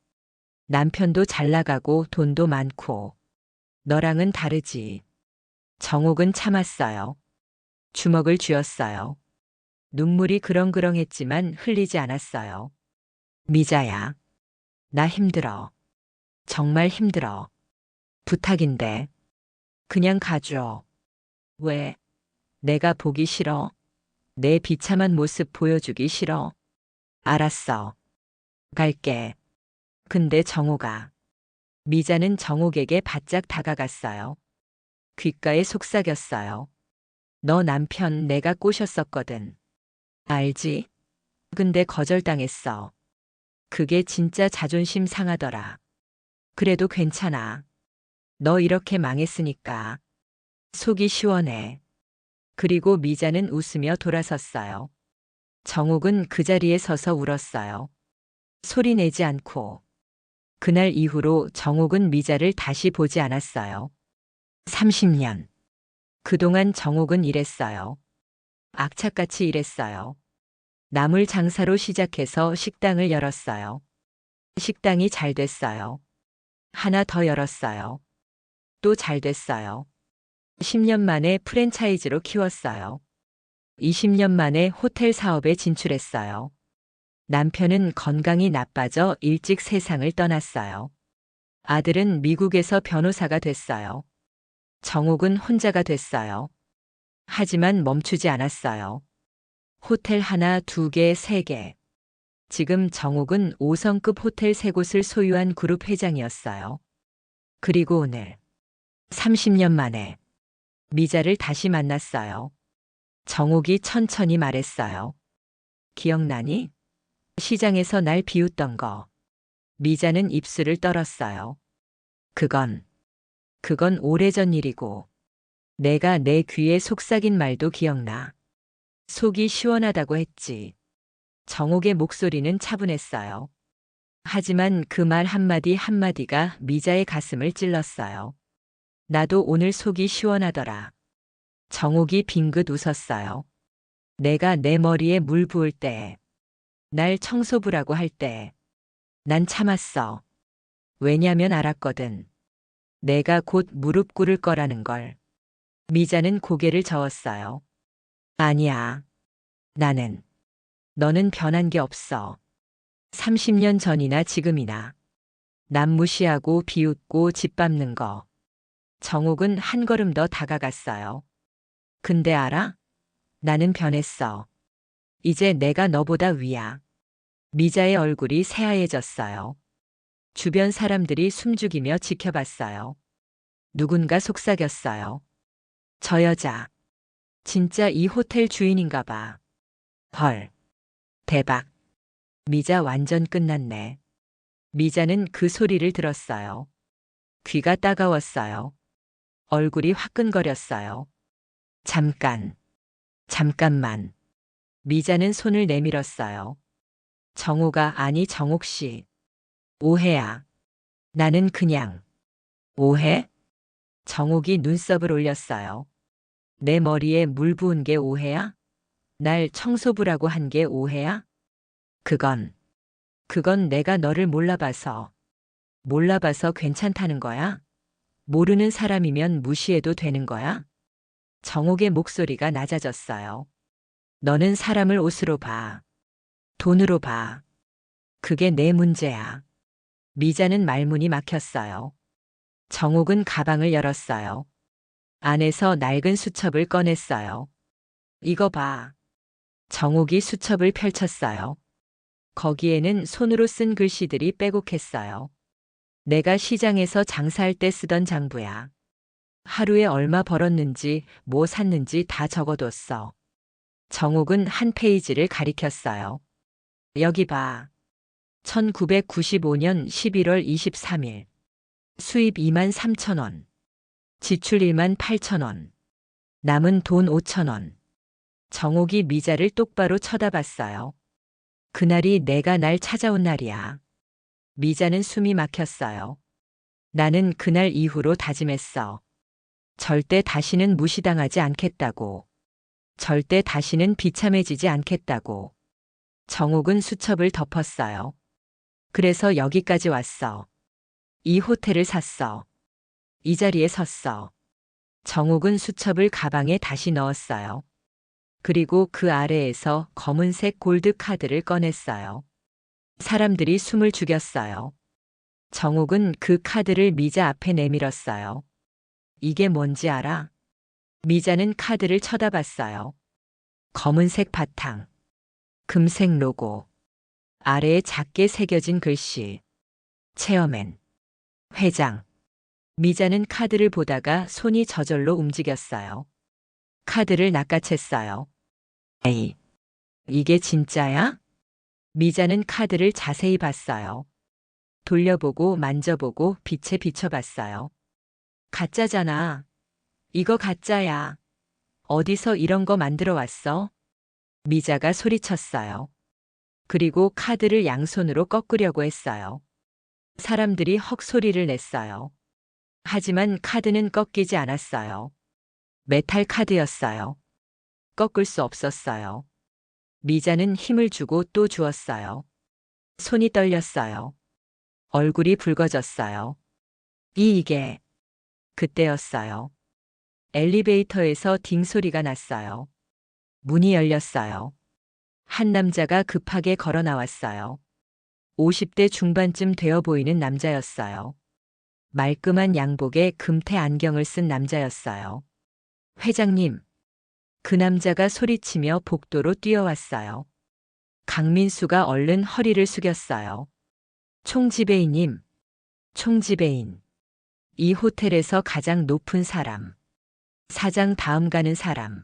남편도 잘 나가고 돈도 많고. 너랑은 다르지. 정옥은 참았어요. 주먹을 쥐었어요. 눈물이 그렁그렁했지만 흘리지 않았어요. 미자야. 나 힘들어. 정말 힘들어. 부탁인데. 그냥 가줘. 왜? 내가 보기 싫어. 내 비참한 모습 보여주기 싫어. 알았어. 갈게. 근데 정옥아. 미자는 정옥에게 바짝 다가갔어요. 귓가에 속삭였어요. 너 남편 내가 꼬셨었거든. 알지? 근데 거절당했어. 그게 진짜 자존심 상하더라. 그래도 괜찮아. 너 이렇게 망했으니까. 속이 시원해. 그리고 미자는 웃으며 돌아섰어요. 정옥은 그 자리에 서서 울었어요. 소리 내지 않고. 그날 이후로 정옥은 미자를 다시 보지 않았어요. 30년. 그동안 정옥은 일했어요. 악착같이 일했어요. 나물 장사로 시작해서 식당을 열었어요. 식당이 잘 됐어요. 하나 더 열었어요. 또 잘 됐어요. 10년 만에 프랜차이즈로 키웠어요. 20년 만에 호텔 사업에 진출했어요. 남편은 건강이 나빠져 일찍 세상을 떠났어요. 아들은 미국에서 변호사가 됐어요. 정옥은 혼자가 됐어요. 하지만 멈추지 않았어요. 호텔 하나, 두 개, 세 개. 지금 정옥은 5성급 호텔 3곳을 소유한 그룹 회장이었어요. 그리고 오늘 30년 만에 미자를 다시 만났어요. 정옥이 천천히 말했어요. 기억나니? 시장에서 날 비웃던 거. 미자는 입술을 떨었어요. 그건 오래전 일이고 내가 내 귀에 속삭인 말도 기억나. 속이 시원하다고 했지. 정옥의 목소리는 차분했어요. 하지만 그 말 한마디 한마디가 미자의 가슴을 찔렀어요. 나도 오늘 속이 시원하더라. 정옥이 빙긋 웃었어요. 내가 내 머리에 물 부을 때, 날 청소부라고 할 때, 난 참았어. 왜냐면 알았거든. 내가 곧 무릎 꿇을 거라는 걸. 미자는 고개를 저었어요. 아니야. 너는 변한 게 없어. 30년 전이나 지금이나. 남 무시하고 비웃고 짓밟는 거. 정옥은 한 걸음 더 다가갔어요. 근데 알아? 나는 변했어. 이제 내가 너보다 위야. 미자의 얼굴이 새하얘졌어요. 주변 사람들이 숨죽이며 지켜봤어요. 누군가 속삭였어요. 저 여자. 진짜 이 호텔 주인인가 봐. 헐. 대박. 미자 완전 끝났네. 미자는 그 소리를 들었어요. 귀가 따가웠어요. 얼굴이 화끈거렸어요. 잠깐만. 미자는 손을 내밀었어요. 정호가 아니 정옥 씨. 오해야. 나는 그냥. 오해? 정옥이 눈썹을 올렸어요. 내 머리에 물 부은 게 오해야? 날 청소부라고 한 게 오해야? 그건 내가 너를 몰라봐서 괜찮다는 거야? 모르는 사람이면 무시해도 되는 거야? 정옥의 목소리가 낮아졌어요. 너는 사람을 옷으로 봐. 돈으로 봐. 그게 내 문제야. 미자는 말문이 막혔어요. 정옥은 가방을 열었어요. 안에서 낡은 수첩을 꺼냈어요. 이거 봐. 정옥이 수첩을 펼쳤어요. 거기에는 손으로 쓴 글씨들이 빼곡했어요. 내가 시장에서 장사할 때 쓰던 장부야. 하루에 얼마 벌었는지, 뭐 샀는지 다 적어뒀어. 정옥은 한 페이지를 가리켰어요. 여기 봐. 1995년 11월 23일. 수입 2만 3천 원. 지출 1만 8천 원. 남은 돈 5천 원. 정옥이 미자를 똑바로 쳐다봤어요. 그날이 내가 날 찾아온 날이야. 미자는 숨이 막혔어요. 나는 그날 이후로 다짐했어. 절대 다시는 무시당하지 않겠다고. 절대 다시는 비참해지지 않겠다고. 정옥은 수첩을 덮었어요. 그래서 여기까지 왔어. 이 호텔을 샀어. 이 자리에 섰어. 정옥은 수첩을 가방에 다시 넣었어요. 그리고 그 아래에서 검은색 골드 카드를 꺼냈어요. 사람들이 숨을 죽였어요. 정옥은 그 카드를 미자 앞에 내밀었어요. 이게 뭔지 알아? 미자는 카드를 쳐다봤어요. 검은색 바탕, 금색 로고, 아래에 작게 새겨진 글씨. 체어맨, 회장. 미자는 카드를 보다가 손이 저절로 움직였어요. 카드를 낚아챘어요. 에이, 이게 진짜야? 미자는 카드를 자세히 봤어요. 돌려보고 만져보고 빛에 비춰봤어요. 가짜잖아. 이거 가짜야. 어디서 이런 거 만들어 왔어? 미자가 소리쳤어요. 그리고 카드를 양손으로 꺾으려고 했어요. 사람들이 헉 소리를 냈어요. 하지만 카드는 꺾이지 않았어요. 메탈 카드였어요. 꺾을 수 없었어요. 미자는 힘을 주고 또 주었어요. 손이 떨렸어요. 얼굴이 붉어졌어요. 이게 그때였어요. 엘리베이터에서 딩 소리가 났어요. 문이 열렸어요. 한 남자가 급하게 걸어 나왔어요. 50대 중반쯤 되어 보이는 남자였어요. 말끔한 양복에 금태 안경을 쓴 남자였어요. 회장님. 그 남자가 소리치며 복도로 뛰어왔어요. 강민수가 얼른 허리를 숙였어요. 총지배인님. 총지배인. 이 호텔에서 가장 높은 사람. 사장 다음 가는 사람.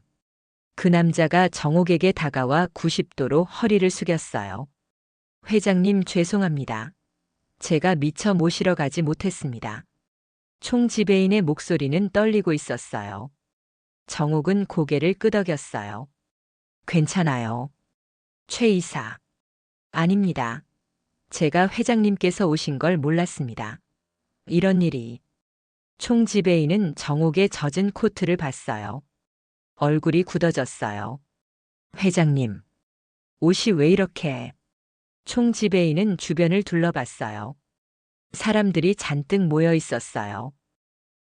그 남자가 정옥에게 다가와 90도로 허리를 숙였어요. 회장님 죄송합니다. 제가 미처 모시러 가지 못했습니다. 총지배인의 목소리는 떨리고 있었어요. 정옥은 고개를 끄덕였어요. 괜찮아요. 최 이사. 아닙니다. 제가 회장님께서 오신 걸 몰랐습니다. 이런 일이. 총지배인은 정옥의 젖은 코트를 봤어요. 얼굴이 굳어졌어요. 회장님. 옷이 왜 이렇게. 총지배인은 주변을 둘러봤어요. 사람들이 잔뜩 모여 있었어요.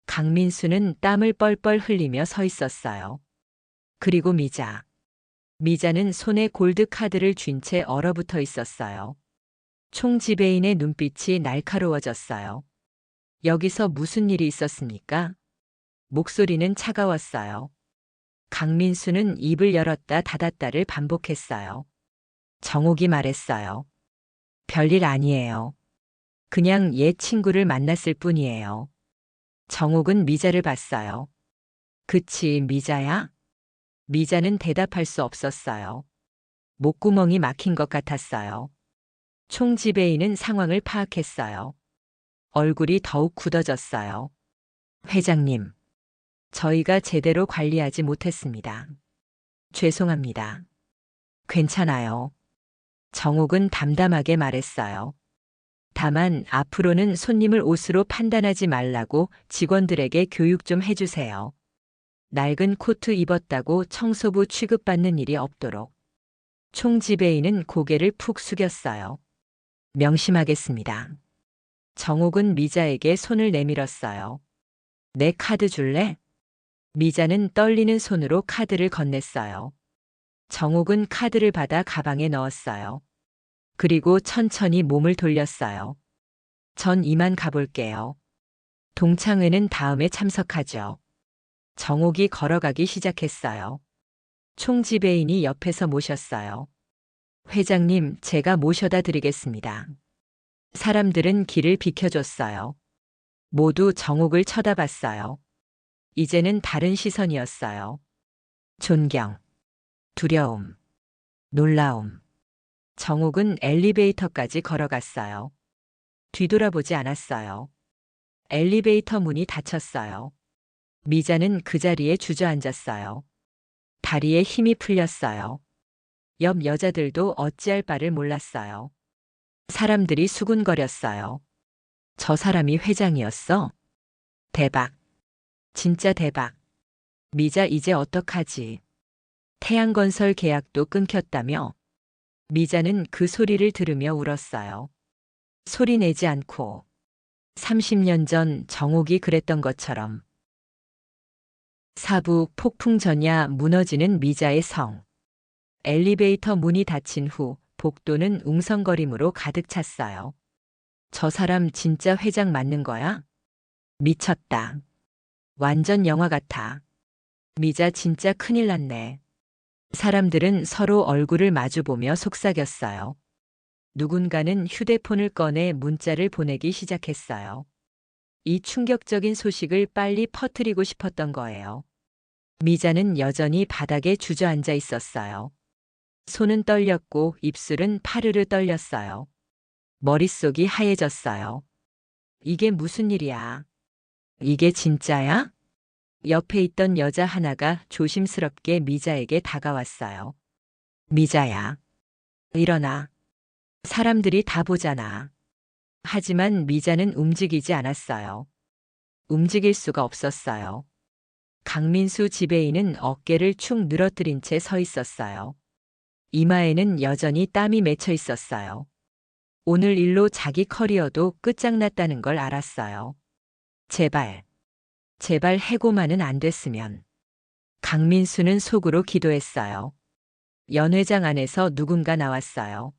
강민수는 땀을 뻘뻘 흘리며 서 있었어요. 그리고 미자. 미자는 손에 골드 카드를 쥔 채 얼어붙어 있었어요. 총지배인의 눈빛이 날카로워졌어요. 여기서 무슨 일이 있었습니까? 목소리는 차가웠어요. 강민수는 입을 열었다 닫았다를 반복했어요. 정옥이 말했어요. 별일 아니에요. 그냥 옛 친구를 만났을 뿐이에요. 정옥은 미자를 봤어요. 그치, 미자야? 미자는 대답할 수 없었어요. 목구멍이 막힌 것 같았어요. 총지배인은 상황을 파악했어요. 얼굴이 더욱 굳어졌어요. 회장님, 저희가 제대로 관리하지 못했습니다. 죄송합니다. 괜찮아요. 정옥은 담담하게 말했어요. 다만 앞으로는 손님을 옷으로 판단하지 말라고 직원들에게 교육 좀 해주세요. 낡은 코트 입었다고 청소부 취급받는 일이 없도록. 총 지배인은 고개를 푹 숙였어요. 명심하겠습니다. 정옥은 미자에게 손을 내밀었어요. 내 카드 줄래? 미자는 떨리는 손으로 카드를 건넸어요. 정옥은 카드를 받아 가방에 넣었어요. 그리고 천천히 몸을 돌렸어요. 전 이만 가볼게요. 동창회는 다음에 참석하죠. 정옥이 걸어가기 시작했어요. 총지배인이 옆에서 모셨어요. 회장님, 제가 모셔다 드리겠습니다. 사람들은 길을 비켜줬어요. 모두 정옥을 쳐다봤어요. 이제는 다른 시선이었어요. 존경, 두려움, 놀라움. 정옥은 엘리베이터까지 걸어갔어요. 뒤돌아보지 않았어요. 엘리베이터 문이 닫혔어요. 미자는 그 자리에 주저앉았어요. 다리에 힘이 풀렸어요. 옆 여자들도 어찌할 바를 몰랐어요. 사람들이 수군거렸어요. 저 사람이 회장이었어? 대박. 진짜 대박. 미자 이제 어떡하지? 태양건설 계약도 끊겼다며? 미자는 그 소리를 들으며 울었어요. 소리 내지 않고 30년 전 정옥이 그랬던 것처럼. 사부 폭풍 전야 무너지는 미자의 성. 엘리베이터 문이 닫힌 후 복도는 웅성거림으로 가득 찼어요. 저 사람 진짜 회장 맞는 거야? 미쳤다. 완전 영화 같아. 미자 진짜 큰일 났네. 사람들은 서로 얼굴을 마주보며 속삭였어요. 누군가는 휴대폰을 꺼내 문자를 보내기 시작했어요. 이 충격적인 소식을 빨리 퍼뜨리고 싶었던 거예요. 미자는 여전히 바닥에 주저앉아 있었어요. 손은 떨렸고 입술은 파르르 떨렸어요. 머릿속이 하얘졌어요. 이게 무슨 일이야? 이게 진짜야? 옆에 있던 여자 하나가 조심스럽게 미자에게 다가왔어요. 미자야. 일어나. 사람들이 다 보잖아. 하지만 미자는 움직이지 않았어요. 움직일 수가 없었어요. 강민수 지배인은 어깨를 축 늘어뜨린 채 서 있었어요. 이마에는 여전히 땀이 맺혀 있었어요. 오늘 일로 자기 커리어도 끝장났다는 걸 알았어요. 제발 해고만은 안 됐으면. 강민수는 속으로 기도했어요. 연회장 안에서 누군가 나왔어요.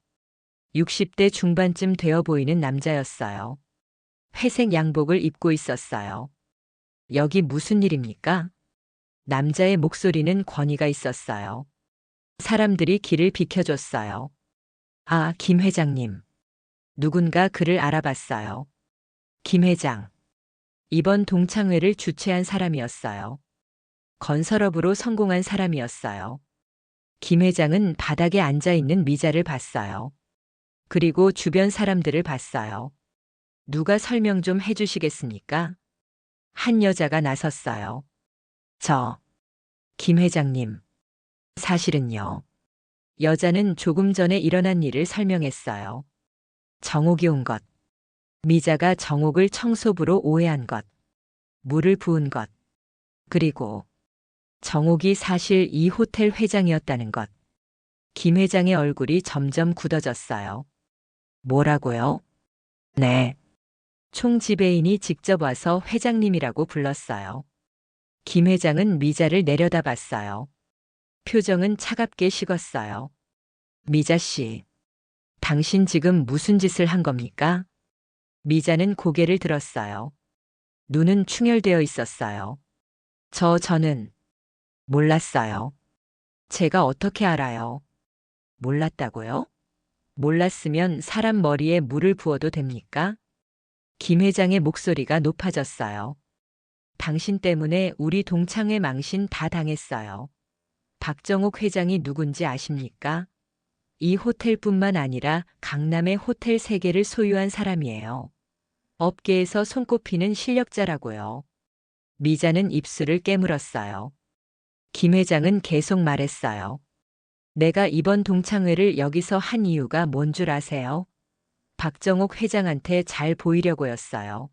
60대 중반쯤 되어 보이는 남자였어요. 회색 양복을 입고 있었어요. 여기 무슨 일입니까? 남자의 목소리는 권위가 있었어요. 사람들이 길을 비켜줬어요. 아, 김 회장님. 누군가 그를 알아봤어요. 김 회장. 이번 동창회를 주최한 사람이었어요. 건설업으로 성공한 사람이었어요. 김 회장은 바닥에 앉아 있는 미자를 봤어요. 그리고 주변 사람들을 봤어요. 누가 설명 좀 해주시겠습니까? 한 여자가 나섰어요. 김 회장님. 사실은요. 여자는 조금 전에 일어난 일을 설명했어요. 정옥이 온 것. 미자가 정옥을 청소부로 오해한 것. 물을 부은 것. 그리고 정옥이 사실 이 호텔 회장이었다는 것. 김 회장의 얼굴이 점점 굳어졌어요. 뭐라고요? 네. 총지배인이 직접 와서 회장님이라고 불렀어요. 김 회장은 미자를 내려다봤어요. 표정은 차갑게 식었어요. 미자 씨, 당신 지금 무슨 짓을 한 겁니까? 미자는 고개를 들었어요. 눈은 충혈되어 있었어요. 저는 몰랐어요. 제가 어떻게 알아요? 몰랐다고요? 몰랐으면 사람 머리에 물을 부어도 됩니까? 김 회장의 목소리가 높아졌어요. 당신 때문에 우리 동창회 망신 다 당했어요. 박정옥 회장이 누군지 아십니까? 이 호텔뿐만 아니라 강남의 호텔 3개를 소유한 사람이에요. 업계에서 손꼽히는 실력자라고요. 미자는 입술을 깨물었어요. 김 회장은 계속 말했어요. 내가 이번 동창회를 여기서 한 이유가 뭔 줄 아세요? 박정옥 회장한테 잘 보이려고였어요.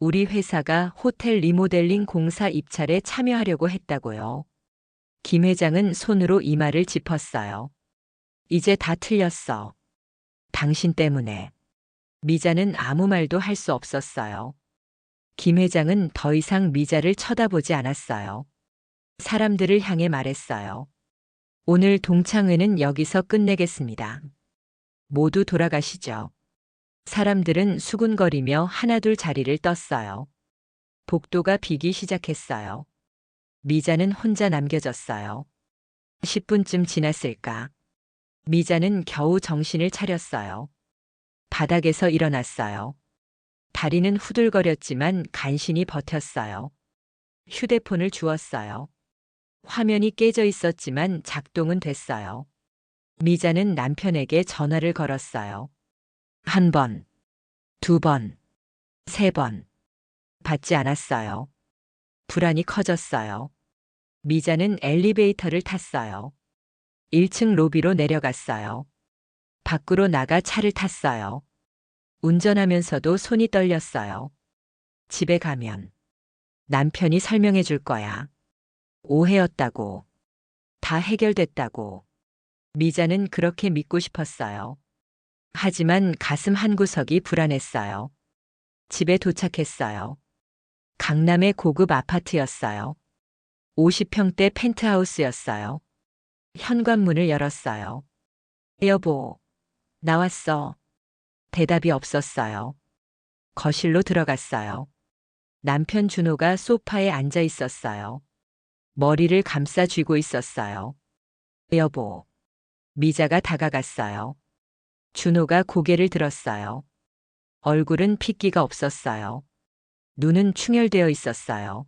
우리 회사가 호텔 리모델링 공사 입찰에 참여하려고 했다고요. 김 회장은 손으로 이마를 짚었어요. 이제 다 틀렸어. 당신 때문에. 미자는 아무 말도 할 수 없었어요. 김 회장은 더 이상 미자를 쳐다보지 않았어요. 사람들을 향해 말했어요. 오늘 동창회는 여기서 끝내겠습니다. 모두 돌아가시죠. 사람들은 수군거리며 하나둘 자리를 떴어요. 복도가 비기 시작했어요. 미자는 혼자 남겨졌어요. 10분쯤 지났을까. 미자는 겨우 정신을 차렸어요. 바닥에서 일어났어요. 다리는 후들거렸지만 간신히 버텼어요. 휴대폰을 주웠어요. 화면이 깨져 있었지만 작동은 됐어요. 미자는 남편에게 전화를 걸었어요. 1번, 2번, 3번. 받지 않았어요. 불안이 커졌어요. 미자는 엘리베이터를 탔어요. 1층 로비로 내려갔어요. 밖으로 나가 차를 탔어요. 운전하면서도 손이 떨렸어요. 집에 가면 남편이 설명해 줄 거야. 오해였다고. 다 해결됐다고. 미자는 그렇게 믿고 싶었어요. 하지만 가슴 한구석이 불안했어요. 집에 도착했어요. 강남의 고급 아파트였어요. 50평대 펜트하우스였어요. 현관문을 열었어요. 여보, 나왔어. 대답이 없었어요. 거실로 들어갔어요. 남편 준호가 소파에 앉아 있었어요. 머리를 감싸 쥐고 있었어요. 여보. 미자가 다가갔어요. 준호가 고개를 들었어요. 얼굴은 핏기가 없었어요. 눈은 충혈되어 있었어요.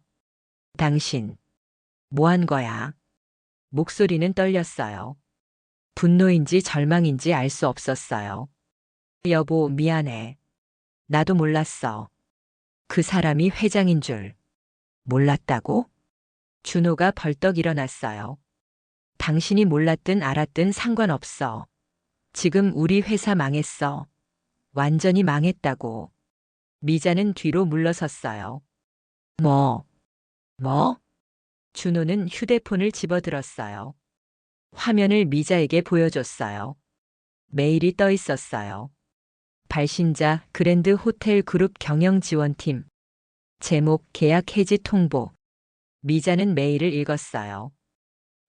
당신, 뭐 한 거야? 목소리는 떨렸어요. 분노인지 절망인지 알 수 없었어요. 여보, 미안해. 나도 몰랐어. 그 사람이 회장인 줄. 몰랐다고? 준호가 벌떡 일어났어요. 당신이 몰랐든 알았든 상관없어. 지금 우리 회사 망했어. 완전히 망했다고. 미자는 뒤로 물러섰어요. 뭐? 준호는 휴대폰을 집어들었어요. 화면을 미자에게 보여줬어요. 메일이 떠 있었어요. 발신자 그랜드 호텔 그룹 경영지원팀. 제목 계약 해지 통보. 미자는 메일을 읽었어요.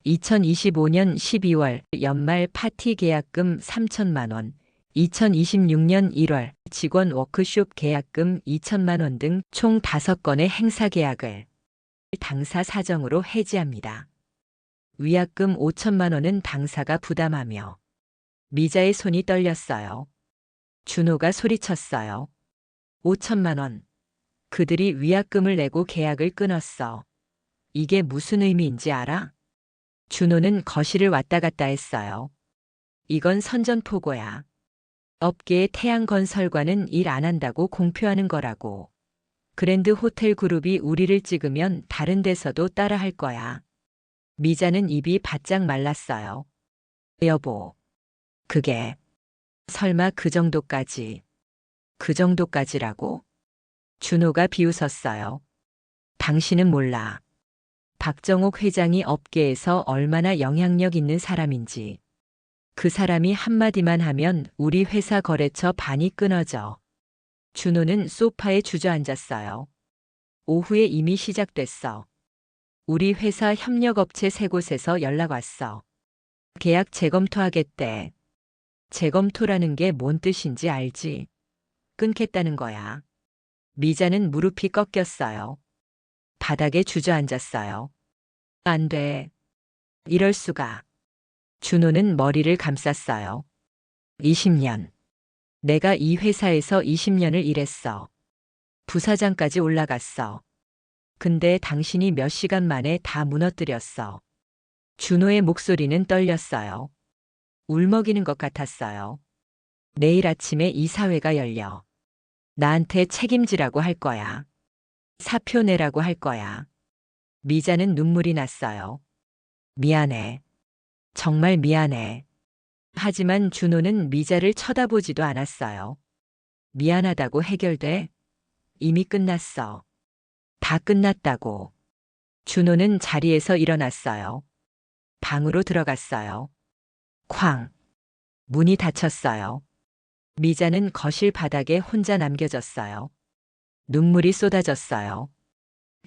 2025년 12월 연말 파티 계약금 3천만 원, 2026년 1월 직원 워크숍 계약금 2천만 원 등 총 5건의 행사 계약을 당사 사정으로 해지합니다. 위약금 5천만 원은 당사가 부담하며. 미자의 손이 떨렸어요. 준호가 소리쳤어요. 5천만 원. 그들이 위약금을 내고 계약을 끊었어. 이게 무슨 의미인지 알아? 준호는 거실을 왔다 갔다 했어요. 이건 선전포고야. 업계의 태양건설과는 일 안 한다고 공표하는 거라고. 그랜드 호텔 그룹이 우리를 찍으면 다른 데서도 따라 할 거야. 미자는 입이 바짝 말랐어요. 여보, 그게 설마 그 정도까지. 그 정도까지라고? 준호가 비웃었어요. 당신은 몰라. 박정옥 회장이 업계에서 얼마나 영향력 있는 사람인지. 그 사람이 한마디만 하면 우리 회사 거래처 반이 끊어져. 준호는 소파에 주저앉았어요. 오후에 이미 시작됐어. 우리 회사 협력업체 3곳에서 연락 왔어. 계약 재검토하겠대. 재검토라는 게 뭔 뜻인지 알지? 끊겠다는 거야. 미자는 무릎이 꺾였어요. 바닥에 주저앉았어요. 안 돼. 이럴 수가. 준호는 머리를 감쌌어요. 20년. 내가 이 회사에서 20년을 일했어. 부사장까지 올라갔어. 근데 당신이 몇 시간 만에 다 무너뜨렸어. 준호의 목소리는 떨렸어요. 울먹이는 것 같았어요. 내일 아침에 이사회가 열려. 나한테 책임지라고 할 거야. 사표 내라고 할 거야. 미자는 눈물이 났어요. 미안해. 정말 미안해. 하지만 준호는 미자를 쳐다보지도 않았어요. 미안하다고 해결돼? 이미 끝났어. 다 끝났다고. 준호는 자리에서 일어났어요. 방으로 들어갔어요. 쾅. 문이 닫혔어요. 미자는 거실 바닥에 혼자 남겨졌어요. 눈물이 쏟아졌어요.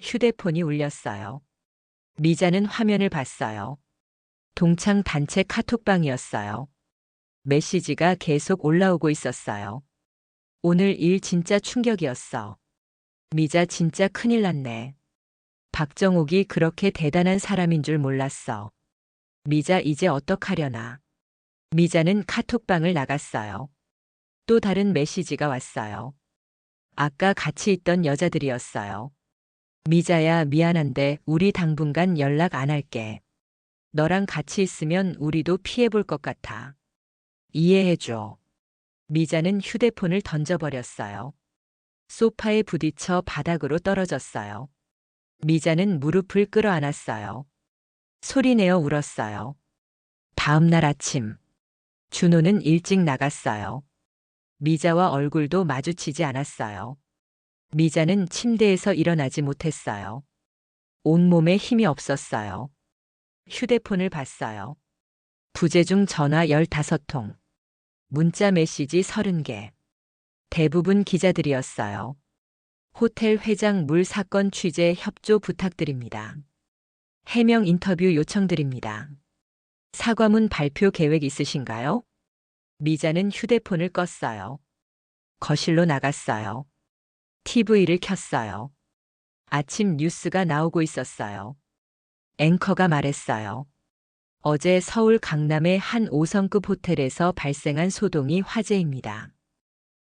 휴대폰이 울렸어요. 미자는 화면을 봤어요. 동창 단체 카톡방이었어요. 메시지가 계속 올라오고 있었어요. 오늘 일 진짜 충격이었어. 미자 진짜 큰일 났네. 박정옥이 그렇게 대단한 사람인 줄 몰랐어. 미자 이제 어떡하려나. 미자는 카톡방을 나갔어요. 또 다른 메시지가 왔어요. 아까 같이 있던 여자들이었어요. 미자야, 미안한데 우리 당분간 연락 안 할게. 너랑 같이 있으면 우리도 피해볼 것 같아. 이해해줘. 미자는 휴대폰을 던져버렸어요. 소파에 부딪혀 바닥으로 떨어졌어요. 미자는 무릎을 끌어안았어요. 소리내어 울었어요. 다음 날 아침, 준호는 일찍 나갔어요. 미자와 얼굴도 마주치지 않았어요. 미자는 침대에서 일어나지 못했어요. 온몸에 힘이 없었어요. 휴대폰을 봤어요. 부재중 전화 15통. 문자 메시지 30개. 대부분 기자들이었어요. 호텔 회장 물 사건 취재 협조 부탁드립니다. 해명 인터뷰 요청드립니다. 사과문 발표 계획 있으신가요? 미자는 휴대폰을 껐어요. 거실로 나갔어요. TV를 켰어요. 아침 뉴스가 나오고 있었어요. 앵커가 말했어요. 어제 서울 강남의 한 5성급 호텔에서 발생한 소동이 화제입니다.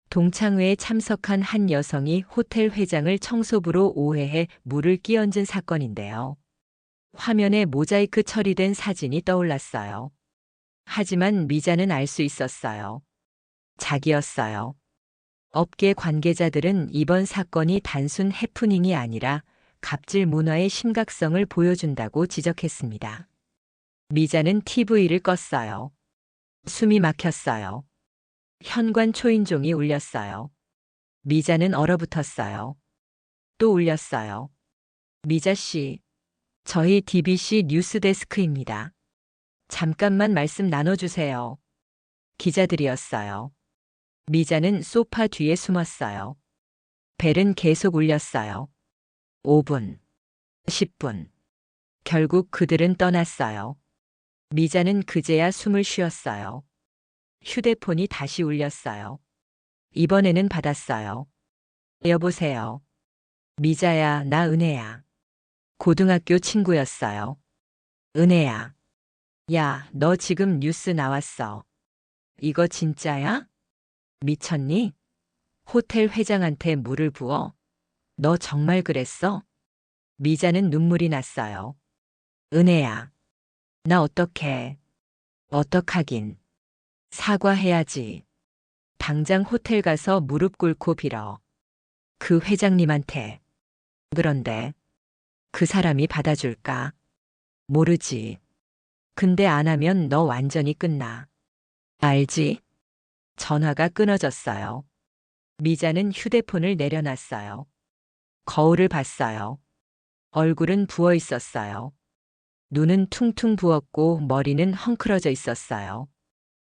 동창회에 참석한 한 여성이 호텔 회장을 청소부로 오해해 물을 끼얹은 사건인데요. 화면에 모자이크 처리된 사진이 떠올랐어요. 하지만 미자는 알 수 있었어요. 자기였어요. 업계 관계자들은 이번 사건이 단순 해프닝이 아니라 갑질 문화의 심각성을 보여준다고 지적했습니다. 미자는 TV를 껐어요. 숨이 막혔어요. 현관 초인종이 울렸어요. 미자는 얼어붙었어요. 또 울렸어요. 미자 씨, 저희 DBC 뉴스데스크입니다. 잠깐만 말씀 나눠주세요. 기자들이었어요. 미자는 소파 뒤에 숨었어요. 벨은 계속 울렸어요. 5분, 10분. 결국 그들은 떠났어요. 미자는 그제야 숨을 쉬었어요. 휴대폰이 다시 울렸어요. 이번에는 받았어요. 여보세요. 미자야, 나 은혜야. 고등학교 친구였어요. 은혜야. 야, 너 지금 뉴스 나왔어. 이거 진짜야? 미쳤니? 호텔 회장한테 물을 부어? 너 정말 그랬어? 미자는 눈물이 났어요. 은혜야. 나 어떡해. 어떡하긴. 사과해야지. 당장 호텔 가서 무릎 꿇고 빌어. 그 회장님한테. 그런데 그 사람이 받아줄까? 모르지. 근데 안 하면 너 완전히 끝나. 알지? 전화가 끊어졌어요. 미자는 휴대폰을 내려놨어요. 거울을 봤어요. 얼굴은 부어 있었어요. 눈은 퉁퉁 부었고 머리는 헝클어져 있었어요.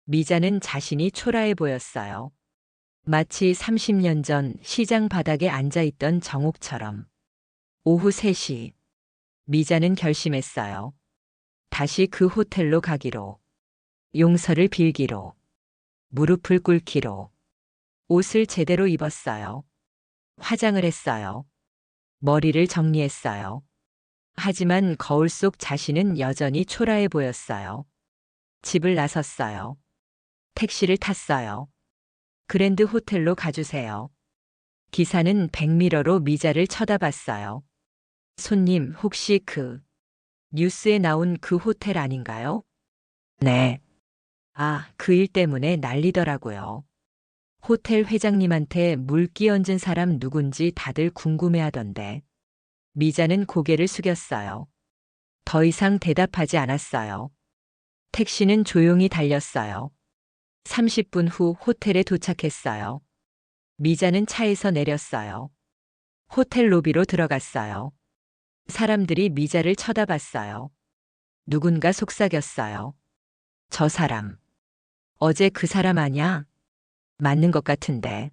미자는 자신이 초라해 보였어요. 마치 30년 전 시장 바닥에 앉아있던 정옥처럼. 오후 3시. 미자는 결심했어요. 다시 그 호텔로 가기로. 용서를 빌기로. 무릎을 꿇기로. 옷을 제대로 입었어요. 화장을 했어요. 머리를 정리했어요. 하지만 거울 속 자신은 여전히 초라해 보였어요. 집을 나섰어요. 택시를 탔어요. 그랜드 호텔로 가주세요. 기사는 백미러로 미자를 쳐다봤어요. 손님, 혹시 뉴스에 나온 그 호텔 아닌가요? 네. 아, 그 일 때문에 난리더라고요. 호텔 회장님한테 물 끼얹은 사람 누군지 다들 궁금해하던데. 미자는 고개를 숙였어요. 더 이상 대답하지 않았어요. 택시는 조용히 달렸어요. 30분 후 호텔에 도착했어요. 미자는 차에서 내렸어요. 호텔 로비로 들어갔어요. 사람들이 미자를 쳐다봤어요. 누군가 속삭였어요. 저 사람. 어제 그 사람 아냐? 맞는 것 같은데.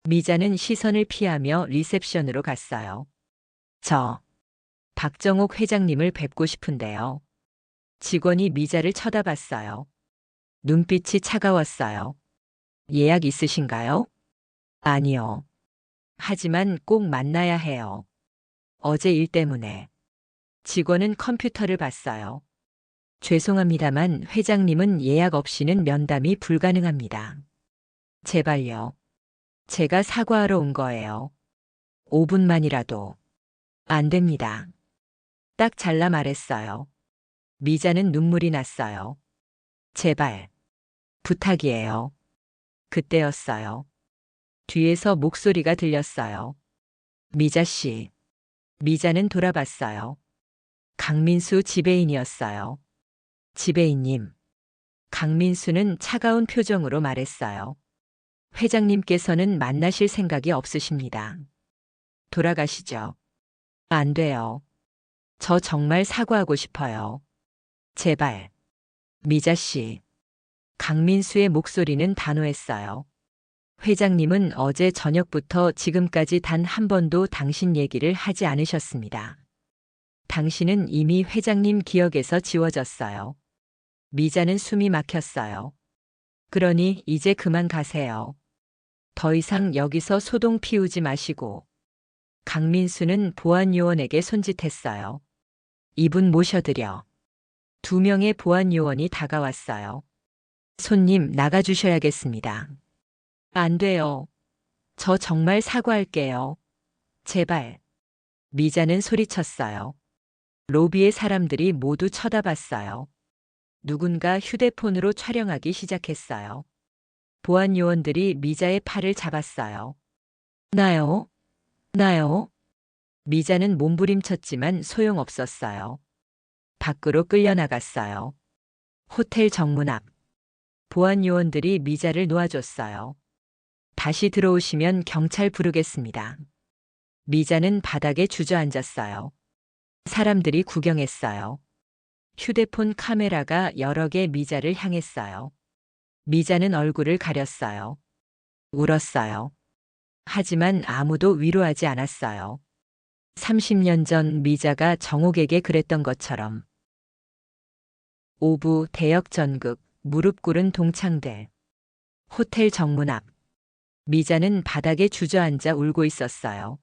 미자는 시선을 피하며 리셉션으로 갔어요. 저, 박정옥 회장님을 뵙고 싶은데요. 직원이 미자를 쳐다봤어요. 눈빛이 차가웠어요. 예약 있으신가요? 아니요. 하지만 꼭 만나야 해요. 어제 일 때문에. 직원은 컴퓨터를 봤어요. 죄송합니다만 회장님은 예약 없이는 면담이 불가능합니다. 제발요. 제가 사과하러 온 거예요. 5분만이라도. 안 됩니다. 딱 잘라 말했어요. 미자는 눈물이 났어요. 제발. 부탁이에요. 그때였어요. 뒤에서 목소리가 들렸어요. 미자 씨. 미자는 돌아봤어요. 강민수 지배인이었어요. 지배인님. 강민수는 차가운 표정으로 말했어요. 회장님께서는 만나실 생각이 없으십니다. 돌아가시죠. 안 돼요. 저 정말 사과하고 싶어요. 제발. 미자 씨. 강민수의 목소리는 단호했어요. 회장님은 어제 저녁부터 지금까지 단 한 번도 당신 얘기를 하지 않으셨습니다. 당신은 이미 회장님 기억에서 지워졌어요. 미자는 숨이 막혔어요. 그러니 이제 그만 가세요. 더 이상 여기서 소동 피우지 마시고. 강민수는 보안요원에게 손짓했어요. 이분 모셔드려. 2명의 보안요원이 다가왔어요. 손님 나가주셔야겠습니다. 안 돼요. 저 정말 사과할게요. 제발. 미자는 소리쳤어요. 로비의 사람들이 모두 쳐다봤어요. 누군가 휴대폰으로 촬영하기 시작했어요. 보안 요원들이 미자의 팔을 잡았어요. 나요? 나요? 미자는 몸부림쳤지만 소용없었어요. 밖으로 끌려나갔어요. 호텔 정문 앞. 보안 요원들이 미자를 놓아줬어요. 다시 들어오시면 경찰 부르겠습니다. 미자는 바닥에 주저앉았어요. 사람들이 구경했어요. 휴대폰 카메라가 여러 개 미자를 향했어요. 미자는 얼굴을 가렸어요. 울었어요. 하지만 아무도 위로하지 않았어요. 30년 전 미자가 정옥에게 그랬던 것처럼. 오부 대역 전극, 무릎 꿇은 동창들. 호텔 정문 앞. 미자는 바닥에 주저앉아 울고 있었어요.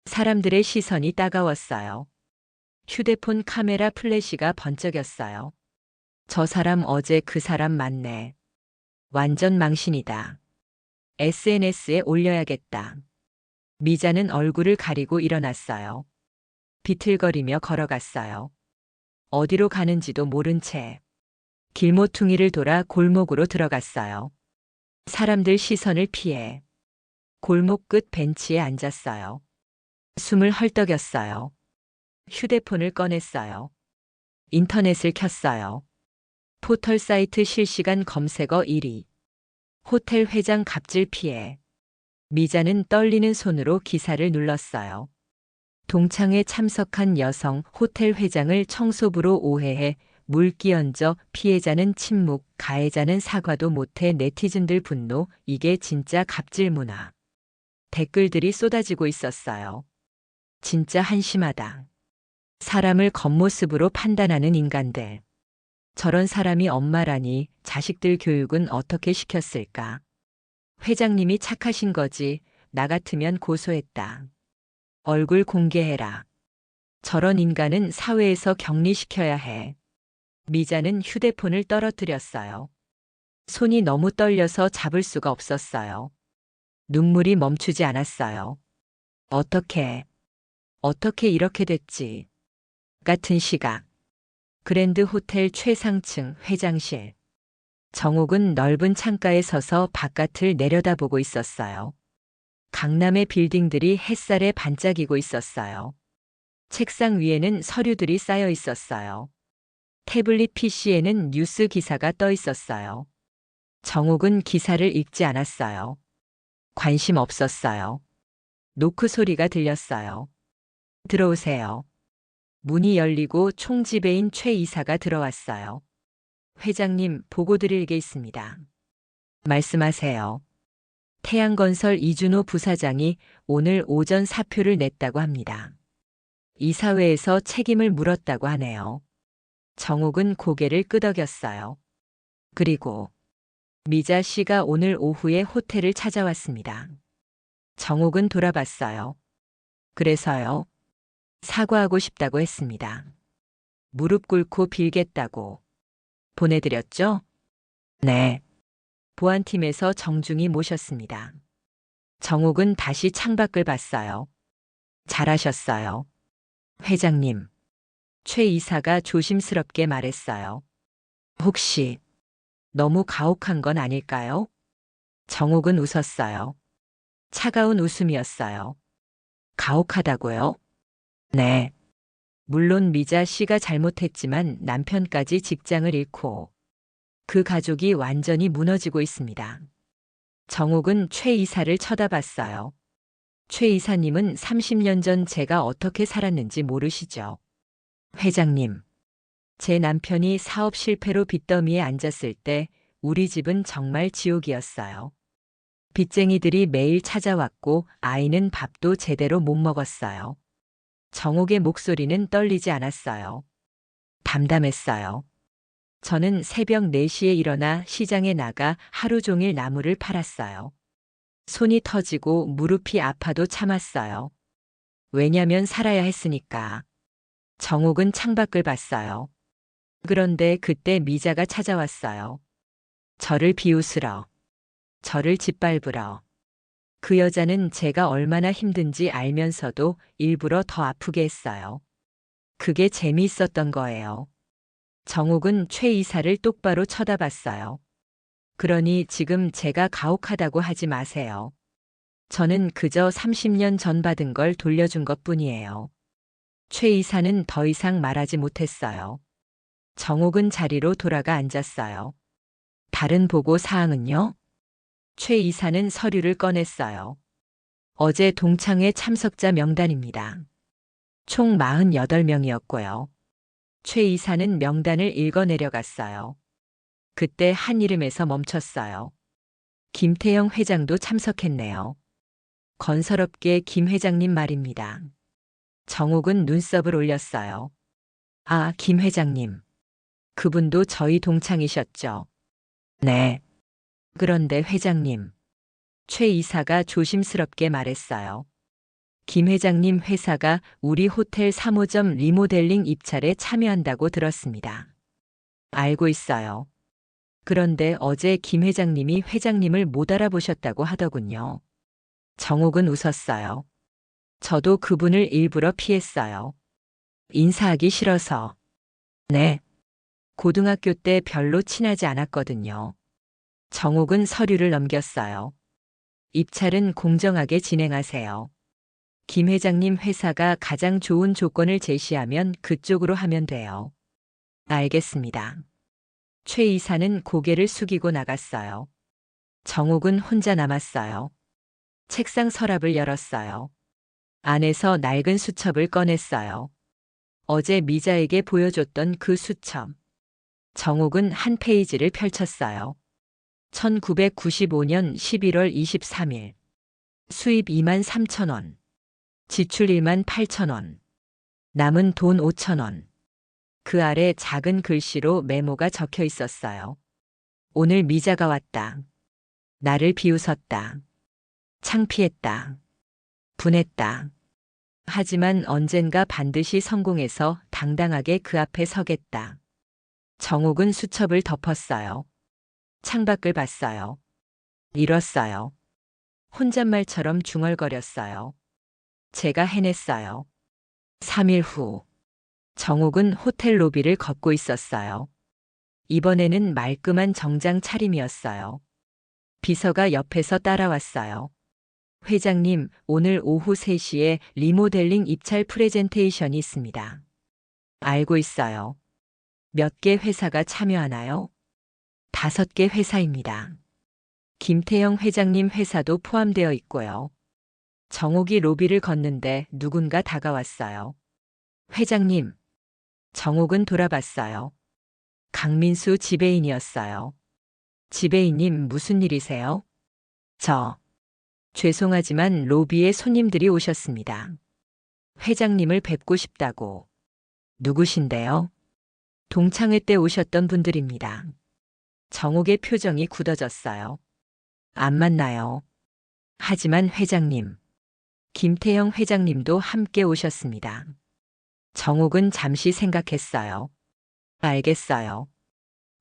사람들의 시선이 따가웠어요. 휴대폰 카메라 플래시가 번쩍였어요. 저 사람 어제 그 사람 맞네. 완전 망신이다. SNS에 올려야겠다. 미자는 얼굴을 가리고 일어났어요. 비틀거리며 걸어갔어요. 어디로 가는지도 모른 채 길모퉁이를 돌아 골목으로 들어갔어요. 사람들 시선을 피해 골목 끝 벤치에 앉았어요. 숨을 헐떡였어요. 휴대폰을 꺼냈어요. 인터넷을 켰어요. 포털 사이트 실시간 검색어 1위. 호텔 회장 갑질 피해. 미자는 떨리는 손으로 기사를 눌렀어요. 동창회 참석한 여성 호텔 회장을 청소부로 오해해 물 끼얹어 피해자는 침묵, 가해자는 사과도 못해 네티즌들 분노, 이게 진짜 갑질 문화. 댓글들이 쏟아지고 있었어요. 진짜 한심하다. 사람을 겉모습으로 판단하는 인간들. 저런 사람이 엄마라니 자식들 교육은 어떻게 시켰을까? 회장님이 착하신 거지. 나 같으면 고소했다. 얼굴 공개해라. 저런 인간은 사회에서 격리시켜야 해. 미자는 휴대폰을 떨어뜨렸어요. 손이 너무 떨려서 잡을 수가 없었어요. 눈물이 멈추지 않았어요. 어떻게 이렇게 됐지? 같은 시각. 그랜드 호텔 최상층 회장실. 정옥은 넓은 창가에 서서 바깥을 내려다보고 있었어요. 강남의 빌딩들이 햇살에 반짝이고 있었어요. 책상 위에는 서류들이 쌓여 있었어요. 태블릿 PC에는 뉴스 기사가 떠 있었어요. 정옥은 기사를 읽지 않았어요. 관심 없었어요. 노크 소리가 들렸어요. 들어오세요. 문이 열리고 총지배인 최 이사가 들어왔어요. 회장님, 보고 드릴 게 있습니다. 말씀하세요. 태양건설 이준호 부사장이 오늘 오전 사표를 냈다고 합니다. 이사회에서 책임을 물었다고 하네요. 정옥은 고개를 끄덕였어요. 그리고 미자 씨가 오늘 오후에 호텔을 찾아왔습니다. 정옥은 돌아봤어요. 그래서요. 사과하고 싶다고 했습니다. 무릎 꿇고 빌겠다고. 보내드렸죠? 네. 보안팀에서 정중히 모셨습니다. 정옥은 다시 창밖을 봤어요. 잘하셨어요. 회장님. 최 이사가 조심스럽게 말했어요. 혹시 너무 가혹한 건 아닐까요? 정옥은 웃었어요. 차가운 웃음이었어요. 가혹하다고요? 네. 물론 미자 씨가 잘못했지만 남편까지 직장을 잃고 그 가족이 완전히 무너지고 있습니다. 정옥은 최 이사를 쳐다봤어요. 최 이사님은 30년 전 제가 어떻게 살았는지 모르시죠? 회장님, 제 남편이 사업 실패로 빚더미에 앉았을 때 우리 집은 정말 지옥이었어요. 빚쟁이들이 매일 찾아왔고 아이는 밥도 제대로 못 먹었어요. 정옥의 목소리는 떨리지 않았어요. 담담했어요. 저는 새벽 4시에 일어나 시장에 나가 하루 종일 나무를 팔았어요. 손이 터지고 무릎이 아파도 참았어요. 왜냐면 살아야 했으니까. 정옥은 창밖을 봤어요. 그런데 그때 미자가 찾아왔어요. 저를 비웃으러. 저를 짓밟으러. 그 여자는 제가 얼마나 힘든지 알면서도 일부러 더 아프게 했어요. 그게 재미있었던 거예요. 정옥은 최 이사를 똑바로 쳐다봤어요. 그러니 지금 제가 가혹하다고 하지 마세요. 저는 그저 30년 전 받은 걸 돌려준 것 뿐이에요. 최 이사는 더 이상 말하지 못했어요. 정옥은 자리로 돌아가 앉았어요. 다른 보고 사항은요? 최 이사는 서류를 꺼냈어요. 어제 동창회 참석자 명단입니다. 총 48명이었고요. 최 이사는 명단을 읽어 내려갔어요. 그때 한 이름에서 멈췄어요. 김태영 회장도 참석했네요. 건설업계 김 회장님 말입니다. 정옥은 눈썹을 올렸어요. 아, 김 회장님. 그분도 저희 동창이셨죠? 네. 그런데 회장님. 최 이사가 조심스럽게 말했어요. 김 회장님 회사가 우리 호텔 3호점 리모델링 입찰에 참여한다고 들었습니다. 알고 있어요. 그런데 어제 김 회장님이 회장님을 못 알아보셨다고 하더군요. 정옥은 웃었어요. 저도 그분을 일부러 피했어요. 인사하기 싫어서. 네. 고등학교 때 별로 친하지 않았거든요. 정옥은 서류를 넘겼어요. 입찰은 공정하게 진행하세요. 김 회장님 회사가 가장 좋은 조건을 제시하면 그쪽으로 하면 돼요. 알겠습니다. 최 이사는 고개를 숙이고 나갔어요. 정옥은 혼자 남았어요. 책상 서랍을 열었어요. 안에서 낡은 수첩을 꺼냈어요. 어제 미자에게 보여줬던 그 수첩. 정옥은 한 페이지를 펼쳤어요. 1995년 11월 23일. 수입 2만 3천 원. 지출 1만 8천 원. 남은 돈 5천 원. 그 아래 작은 글씨로 메모가 적혀 있었어요. 오늘 미자가 왔다. 나를 비웃었다. 창피했다. 분했다. 하지만 언젠가 반드시 성공해서 당당하게 그 앞에 서겠다. 정옥은 수첩을 덮었어요. 창밖을 봤어요. 잃었어요. 혼잣말처럼 중얼거렸어요. 제가 해냈어요. 3일 후. 정옥은 호텔 로비를 걷고 있었어요. 이번에는 말끔한 정장 차림이었어요. 비서가 옆에서 따라왔어요. 회장님, 오늘 오후 3시에 리모델링 입찰 프레젠테이션이 있습니다. 알고 있어요. 몇 개 회사가 참여하나요? 5개 회사입니다. 김태영 회장님 회사도 포함되어 있고요. 정옥이 로비를 걷는데 누군가 다가왔어요. 회장님. 정옥은 돌아봤어요. 강민수 지배인이었어요. 지배인님 무슨 일이세요? 죄송하지만 로비에 손님들이 오셨습니다. 회장님을 뵙고 싶다고. 누구신데요? 동창회 때 오셨던 분들입니다. 정옥의 표정이 굳어졌어요. 안 만나요. 하지만 회장님. 김태형 회장님도 함께 오셨습니다. 정옥은 잠시 생각했어요. 알겠어요.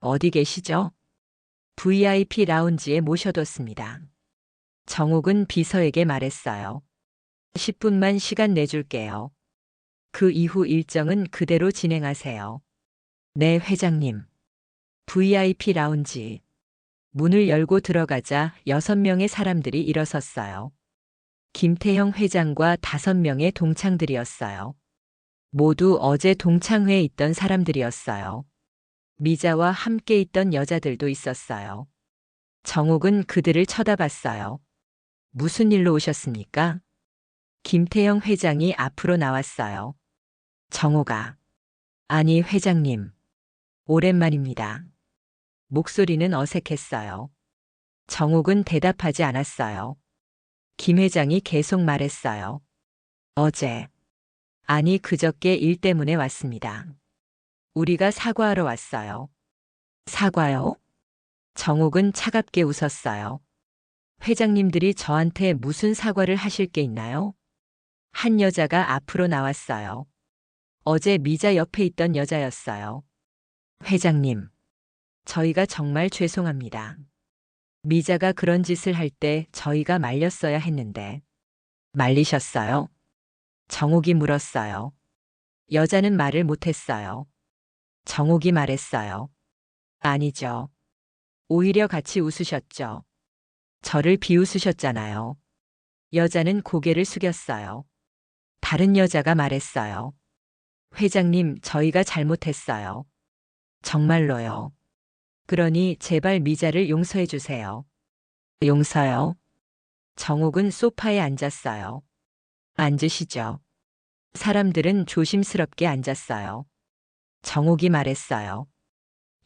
어디 계시죠? VIP 라운지에 모셔뒀습니다. 정옥은 비서에게 말했어요. 10분만 시간 내줄게요. 그 이후 일정은 그대로 진행하세요. 네, 회장님. VIP 라운지. 문을 열고 들어가자 6명의 사람들이 일어섰어요. 김태형 회장과 5명의 동창들이었어요. 모두 어제 동창회에 있던 사람들이었어요. 미자와 함께 있던 여자들도 있었어요. 정옥은 그들을 쳐다봤어요. 무슨 일로 오셨습니까? 김태형 회장이 앞으로 나왔어요. 정옥아. 아니, 회장님. 오랜만입니다. 목소리는 어색했어요. 정옥은 대답하지 않았어요. 김 회장이 계속 말했어요. 어제. 아니, 그저께 일 때문에 왔습니다. 우리가 사과하러 왔어요. 사과요? 정옥은 차갑게 웃었어요. 회장님들이 저한테 무슨 사과를 하실 게 있나요? 한 여자가 앞으로 나왔어요. 어제 미자 옆에 있던 여자였어요. 회장님. 저희가 정말 죄송합니다. 미자가 그런 짓을 할 때 저희가 말렸어야 했는데. 말리셨어요? 정옥이 물었어요. 여자는 말을 못했어요. 정옥이 말했어요. 아니죠. 오히려 같이 웃으셨죠. 저를 비웃으셨잖아요. 여자는 고개를 숙였어요. 다른 여자가 말했어요. 회장님, 저희가 잘못했어요. 정말로요. 그러니 제발 미자를 용서해 주세요. 용서요? 정옥은 소파에 앉았어요. 앉으시죠. 사람들은 조심스럽게 앉았어요. 정옥이 말했어요.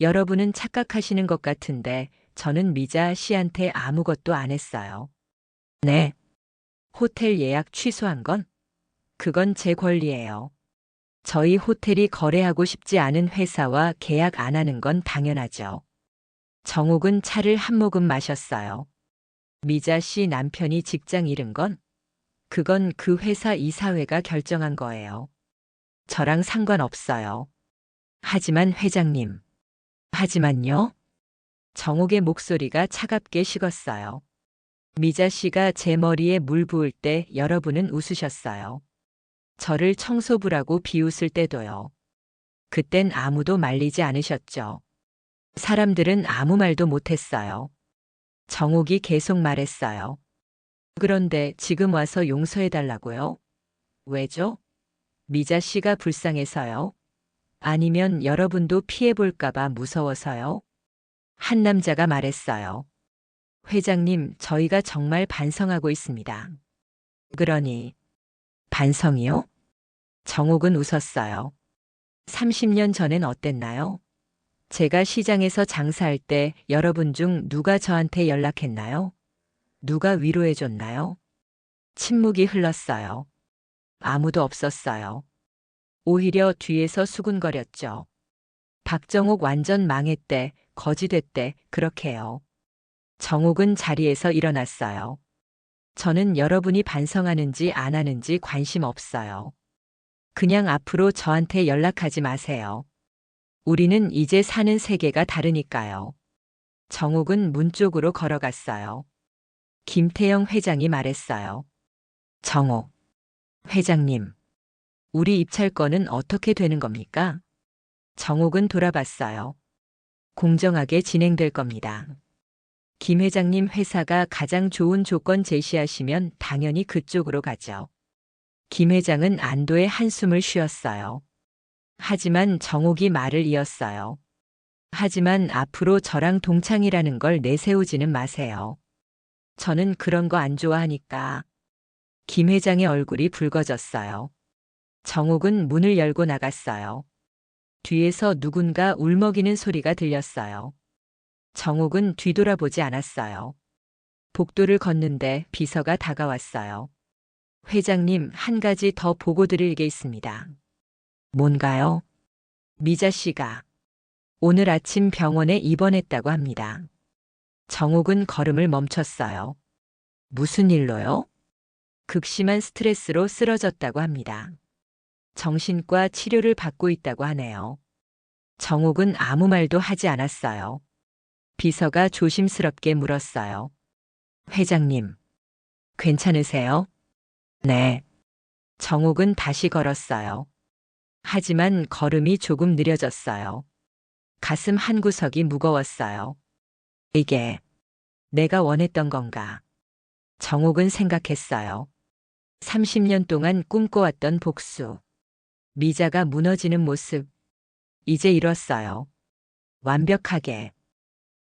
여러분은 착각하시는 것 같은데 저는 미자 씨한테 아무것도 안 했어요. 네. 호텔 예약 취소한 건? 그건 제 권리예요. 저희 호텔이 거래하고 싶지 않은 회사와 계약 안 하는 건 당연하죠. 정옥은 차를 한 모금 마셨어요. 미자 씨 남편이 직장 잃은 건? 그건 그 회사 이사회가 결정한 거예요. 저랑 상관없어요. 하지만 회장님. 하지만요? 정옥의 목소리가 차갑게 식었어요. 미자 씨가 제 머리에 물 부을 때 여러분은 웃으셨어요. 저를 청소부라고 비웃을 때도요. 그땐 아무도 말리지 않으셨죠. 사람들은 아무 말도 못했어요. 정옥이 계속 말했어요. 그런데 지금 와서 용서해달라고요? 왜죠? 미자 씨가 불쌍해서요? 아니면 여러분도 피해볼까봐 무서워서요? 한 남자가 말했어요. 회장님, 저희가 정말 반성하고 있습니다. 그러니, 반성이요? 정옥은 웃었어요. 30년 전엔 어땠나요? 제가 시장에서 장사할 때 여러분 중 누가 저한테 연락했나요? 누가 위로해줬나요? 침묵이 흘렀어요. 아무도 없었어요. 오히려 뒤에서 수군거렸죠. 박정옥 완전 망했대, 거지됐대, 그렇게요. 정옥은 자리에서 일어났어요. 저는 여러분이 반성하는지 안 하는지 관심 없어요. 그냥 앞으로 저한테 연락하지 마세요. 우리는 이제 사는 세계가 다르니까요. 정옥은 문 쪽으로 걸어갔어요. 김태형 회장이 말했어요. 정옥 회장님, 우리 입찰권은 어떻게 되는 겁니까? 정옥은 돌아봤어요. 공정하게 진행될 겁니다. 김 회장님 회사가 가장 좋은 조건 제시하시면 당연히 그쪽으로 가죠. 김 회장은 안도의 한숨을 쉬었어요. 하지만 정옥이 말을 이었어요. 하지만 앞으로 저랑 동창이라는 걸 내세우지는 마세요. 저는 그런 거 안 좋아하니까. 김 회장의 얼굴이 붉어졌어요. 정옥은 문을 열고 나갔어요. 뒤에서 누군가 울먹이는 소리가 들렸어요. 정옥은 뒤돌아보지 않았어요. 복도를 걷는데 비서가 다가왔어요. 회장님, 한 가지 더 보고 드릴 게 있습니다. 뭔가요? 미자 씨가 오늘 아침 병원에 입원했다고 합니다. 정옥은 걸음을 멈췄어요. 무슨 일로요? 극심한 스트레스로 쓰러졌다고 합니다. 정신과 치료를 받고 있다고 하네요. 정옥은 아무 말도 하지 않았어요. 비서가 조심스럽게 물었어요. 회장님, 괜찮으세요? 네. 정옥은 다시 걸었어요. 하지만 걸음이 조금 느려졌어요. 가슴 한구석이 무거웠어요. 이게 내가 원했던 건가? 정옥은 생각했어요. 30년 동안 꿈꿔왔던 복수. 미자가 무너지는 모습. 이제 이뤘어요. 완벽하게.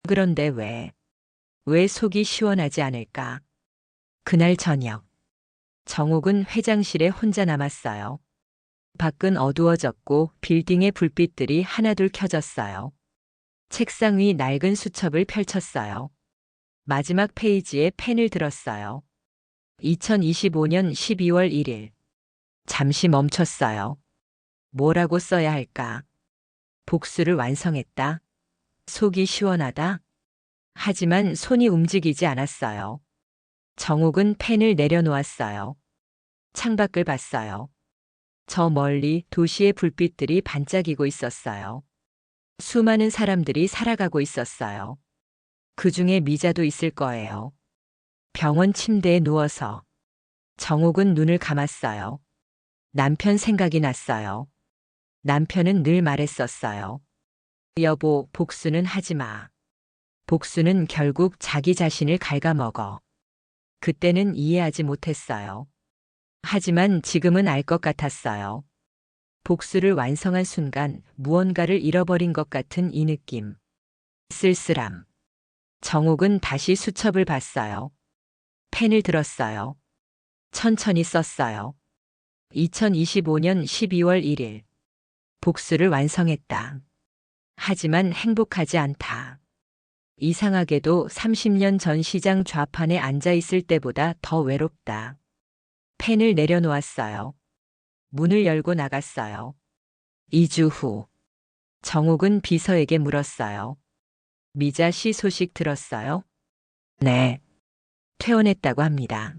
그런데 왜 속이 시원하지 않을까? 그날 저녁. 정옥은 회장실에 혼자 남았어요. 밖은 어두워졌고 빌딩의 불빛들이 하나둘 켜졌어요. 책상 위 낡은 수첩을 펼쳤어요. 마지막 페이지에 펜을 들었어요. 2025년 12월 1일. 잠시 멈췄어요. 뭐라고 써야 할까? 복수를 완성했다. 속이 시원하다. 하지만 손이 움직이지 않았어요. 정옥은 펜을 내려놓았어요. 창밖을 봤어요. 저 멀리 도시의 불빛들이 반짝이고 있었어요. 수많은 사람들이 살아가고 있었어요. 그 중에 미자도 있을 거예요. 병원 침대에 누워서 정옥은 눈을 감았어요. 남편 생각이 났어요. 남편은 늘 말했었어요. 여보, 복수는 하지 마. 복수는 결국 자기 자신을 갉아먹어. 그때는 이해하지 못했어요. 하지만 지금은 알 것 같았어요. 복수를 완성한 순간 무언가를 잃어버린 것 같은 이 느낌. 쓸쓸함. 정옥은 다시 수첩을 봤어요. 펜을 들었어요. 천천히 썼어요. 2025년 12월 1일. 복수를 완성했다. 하지만 행복하지 않다. 이상하게도 30년 전 시장 좌판에 앉아 있을 때보다 더 외롭다. 펜을 내려놓았어요. 문을 열고 나갔어요. 2주 후. 정옥은 비서에게 물었어요. 미자 씨 소식 들었어요? 네. 퇴원했다고 합니다.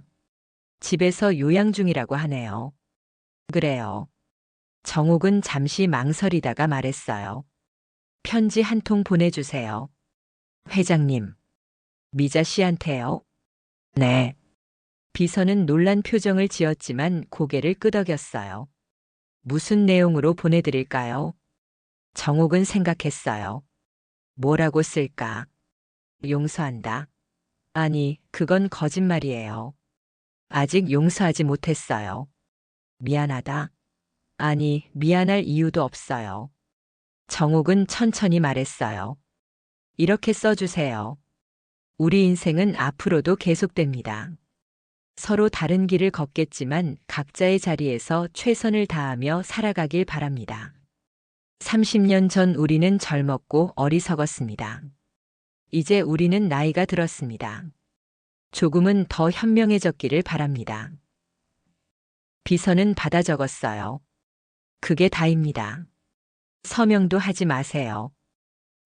집에서 요양 중이라고 하네요. 그래요. 정옥은 잠시 망설이다가 말했어요. 편지 한 통 보내주세요. 회장님. 미자 씨한테요? 네. 비서는 놀란 표정을 지었지만 고개를 끄덕였어요. 무슨 내용으로 보내드릴까요? 정옥은 생각했어요. 뭐라고 쓸까? 용서한다. 아니, 그건 거짓말이에요. 아직 용서하지 못했어요. 미안하다. 아니, 미안할 이유도 없어요. 정옥은 천천히 말했어요. 이렇게 써주세요. 우리 인생은 앞으로도 계속됩니다. 서로 다른 길을 걷겠지만 각자의 자리에서 최선을 다하며 살아가길 바랍니다. 30년 전 우리는 젊었고 어리석었습니다. 이제 우리는 나이가 들었습니다. 조금은 더 현명해졌기를 바랍니다. 비서는 받아 적었어요. 그게 다입니다. 서명도 하지 마세요.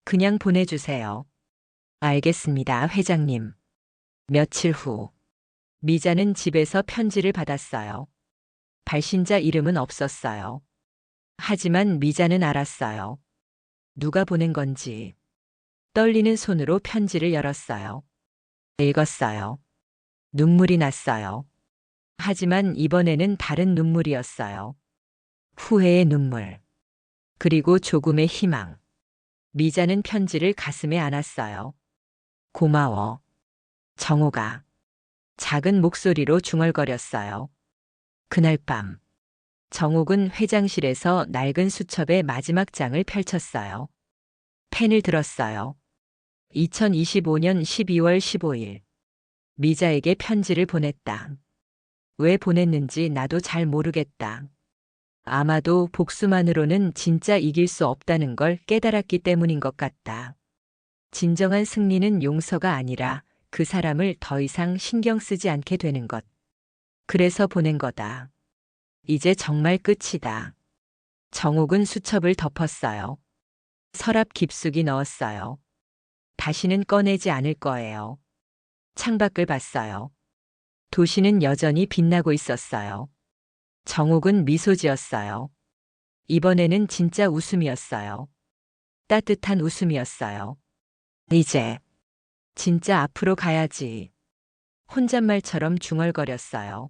그냥 보내주세요. 알겠습니다, 회장님. 며칠 후. 미자는 집에서 편지를 받았어요. 발신자 이름은 없었어요. 하지만 미자는 알았어요. 누가 보낸 건지. 떨리는 손으로 편지를 열었어요. 읽었어요. 눈물이 났어요. 하지만 이번에는 다른 눈물이었어요. 후회의 눈물. 그리고 조금의 희망. 미자는 편지를 가슴에 안았어요. 고마워. 정옥아. 작은 목소리로 중얼거렸어요. 그날 밤. 정옥은 회장실에서 낡은 수첩의 마지막 장을 펼쳤어요. 펜을 들었어요. 2025년 12월 15일. 미자에게 편지를 보냈다. 왜 보냈는지 나도 잘 모르겠다. 아마도 복수만으로는 진짜 이길 수 없다는 걸 깨달았기 때문인 것 같다. 진정한 승리는 용서가 아니라 그 사람을 더 이상 신경 쓰지 않게 되는 것. 그래서 보낸 거다. 이제 정말 끝이다. 정옥은 수첩을 덮었어요. 서랍 깊숙이 넣었어요. 다시는 꺼내지 않을 거예요. 창밖을 봤어요. 도시는 여전히 빛나고 있었어요. 정옥은 미소 지었어요. 이번에는 진짜 웃음이었어요. 따뜻한 웃음이었어요. 이제 진짜 앞으로 가야지. 혼잣말처럼 중얼거렸어요.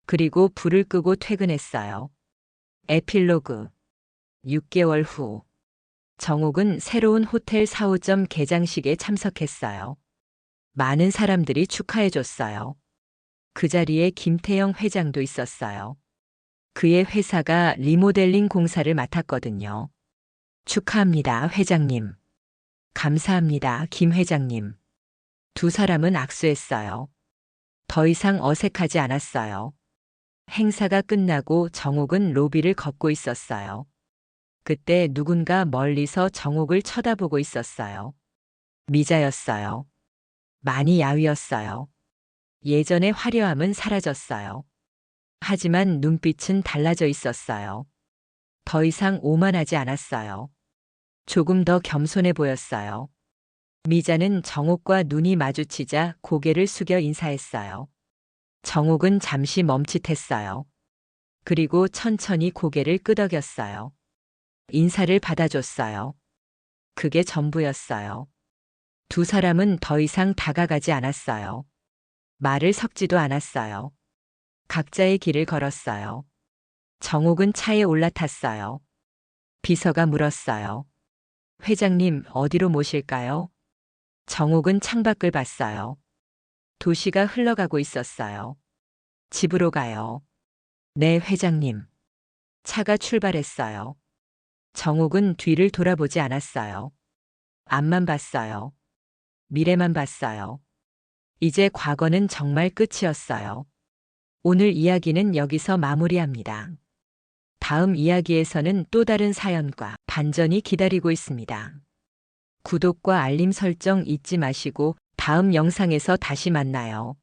그리고 불을 끄고 퇴근했어요. 에필로그 6개월 후 정옥은 새로운 호텔 4호점 개장식에 참석했어요. 많은 사람들이 축하해줬어요. 그 자리에 김태영 회장도 있었어요. 그의 회사가 리모델링 공사를 맡았거든요. 축하합니다, 회장님. 감사합니다, 김 회장님. 두 사람은 악수했어요. 더 이상 어색하지 않았어요. 행사가 끝나고 정옥은 로비를 걷고 있었어요. 그때 누군가 멀리서 정옥을 쳐다보고 있었어요. 미자였어요. 많이 야위었어요. 예전의 화려함은 사라졌어요. 하지만 눈빛은 달라져 있었어요. 더 이상 오만하지 않았어요. 조금 더 겸손해 보였어요. 미자는 정옥과 눈이 마주치자 고개를 숙여 인사했어요. 정옥은 잠시 멈칫했어요. 그리고 천천히 고개를 끄덕였어요. 인사를 받아줬어요. 그게 전부였어요. 두 사람은 더 이상 다가가지 않았어요. 말을 섞지도 않았어요. 각자의 길을 걸었어요. 정옥은 차에 올라탔어요. 비서가 물었어요. 회장님, 어디로 모실까요? 정옥은 창밖을 봤어요. 도시가 흘러가고 있었어요. 집으로 가요. 네, 회장님. 차가 출발했어요. 정옥은 뒤를 돌아보지 않았어요. 앞만 봤어요. 미래만 봤어요. 이제 과거는 정말 끝이었어요. 오늘 이야기는 여기서 마무리합니다. 다음 이야기에서는 또 다른 사연과 반전이 기다리고 있습니다. 구독과 알림 설정 잊지 마시고 다음 영상에서 다시 만나요.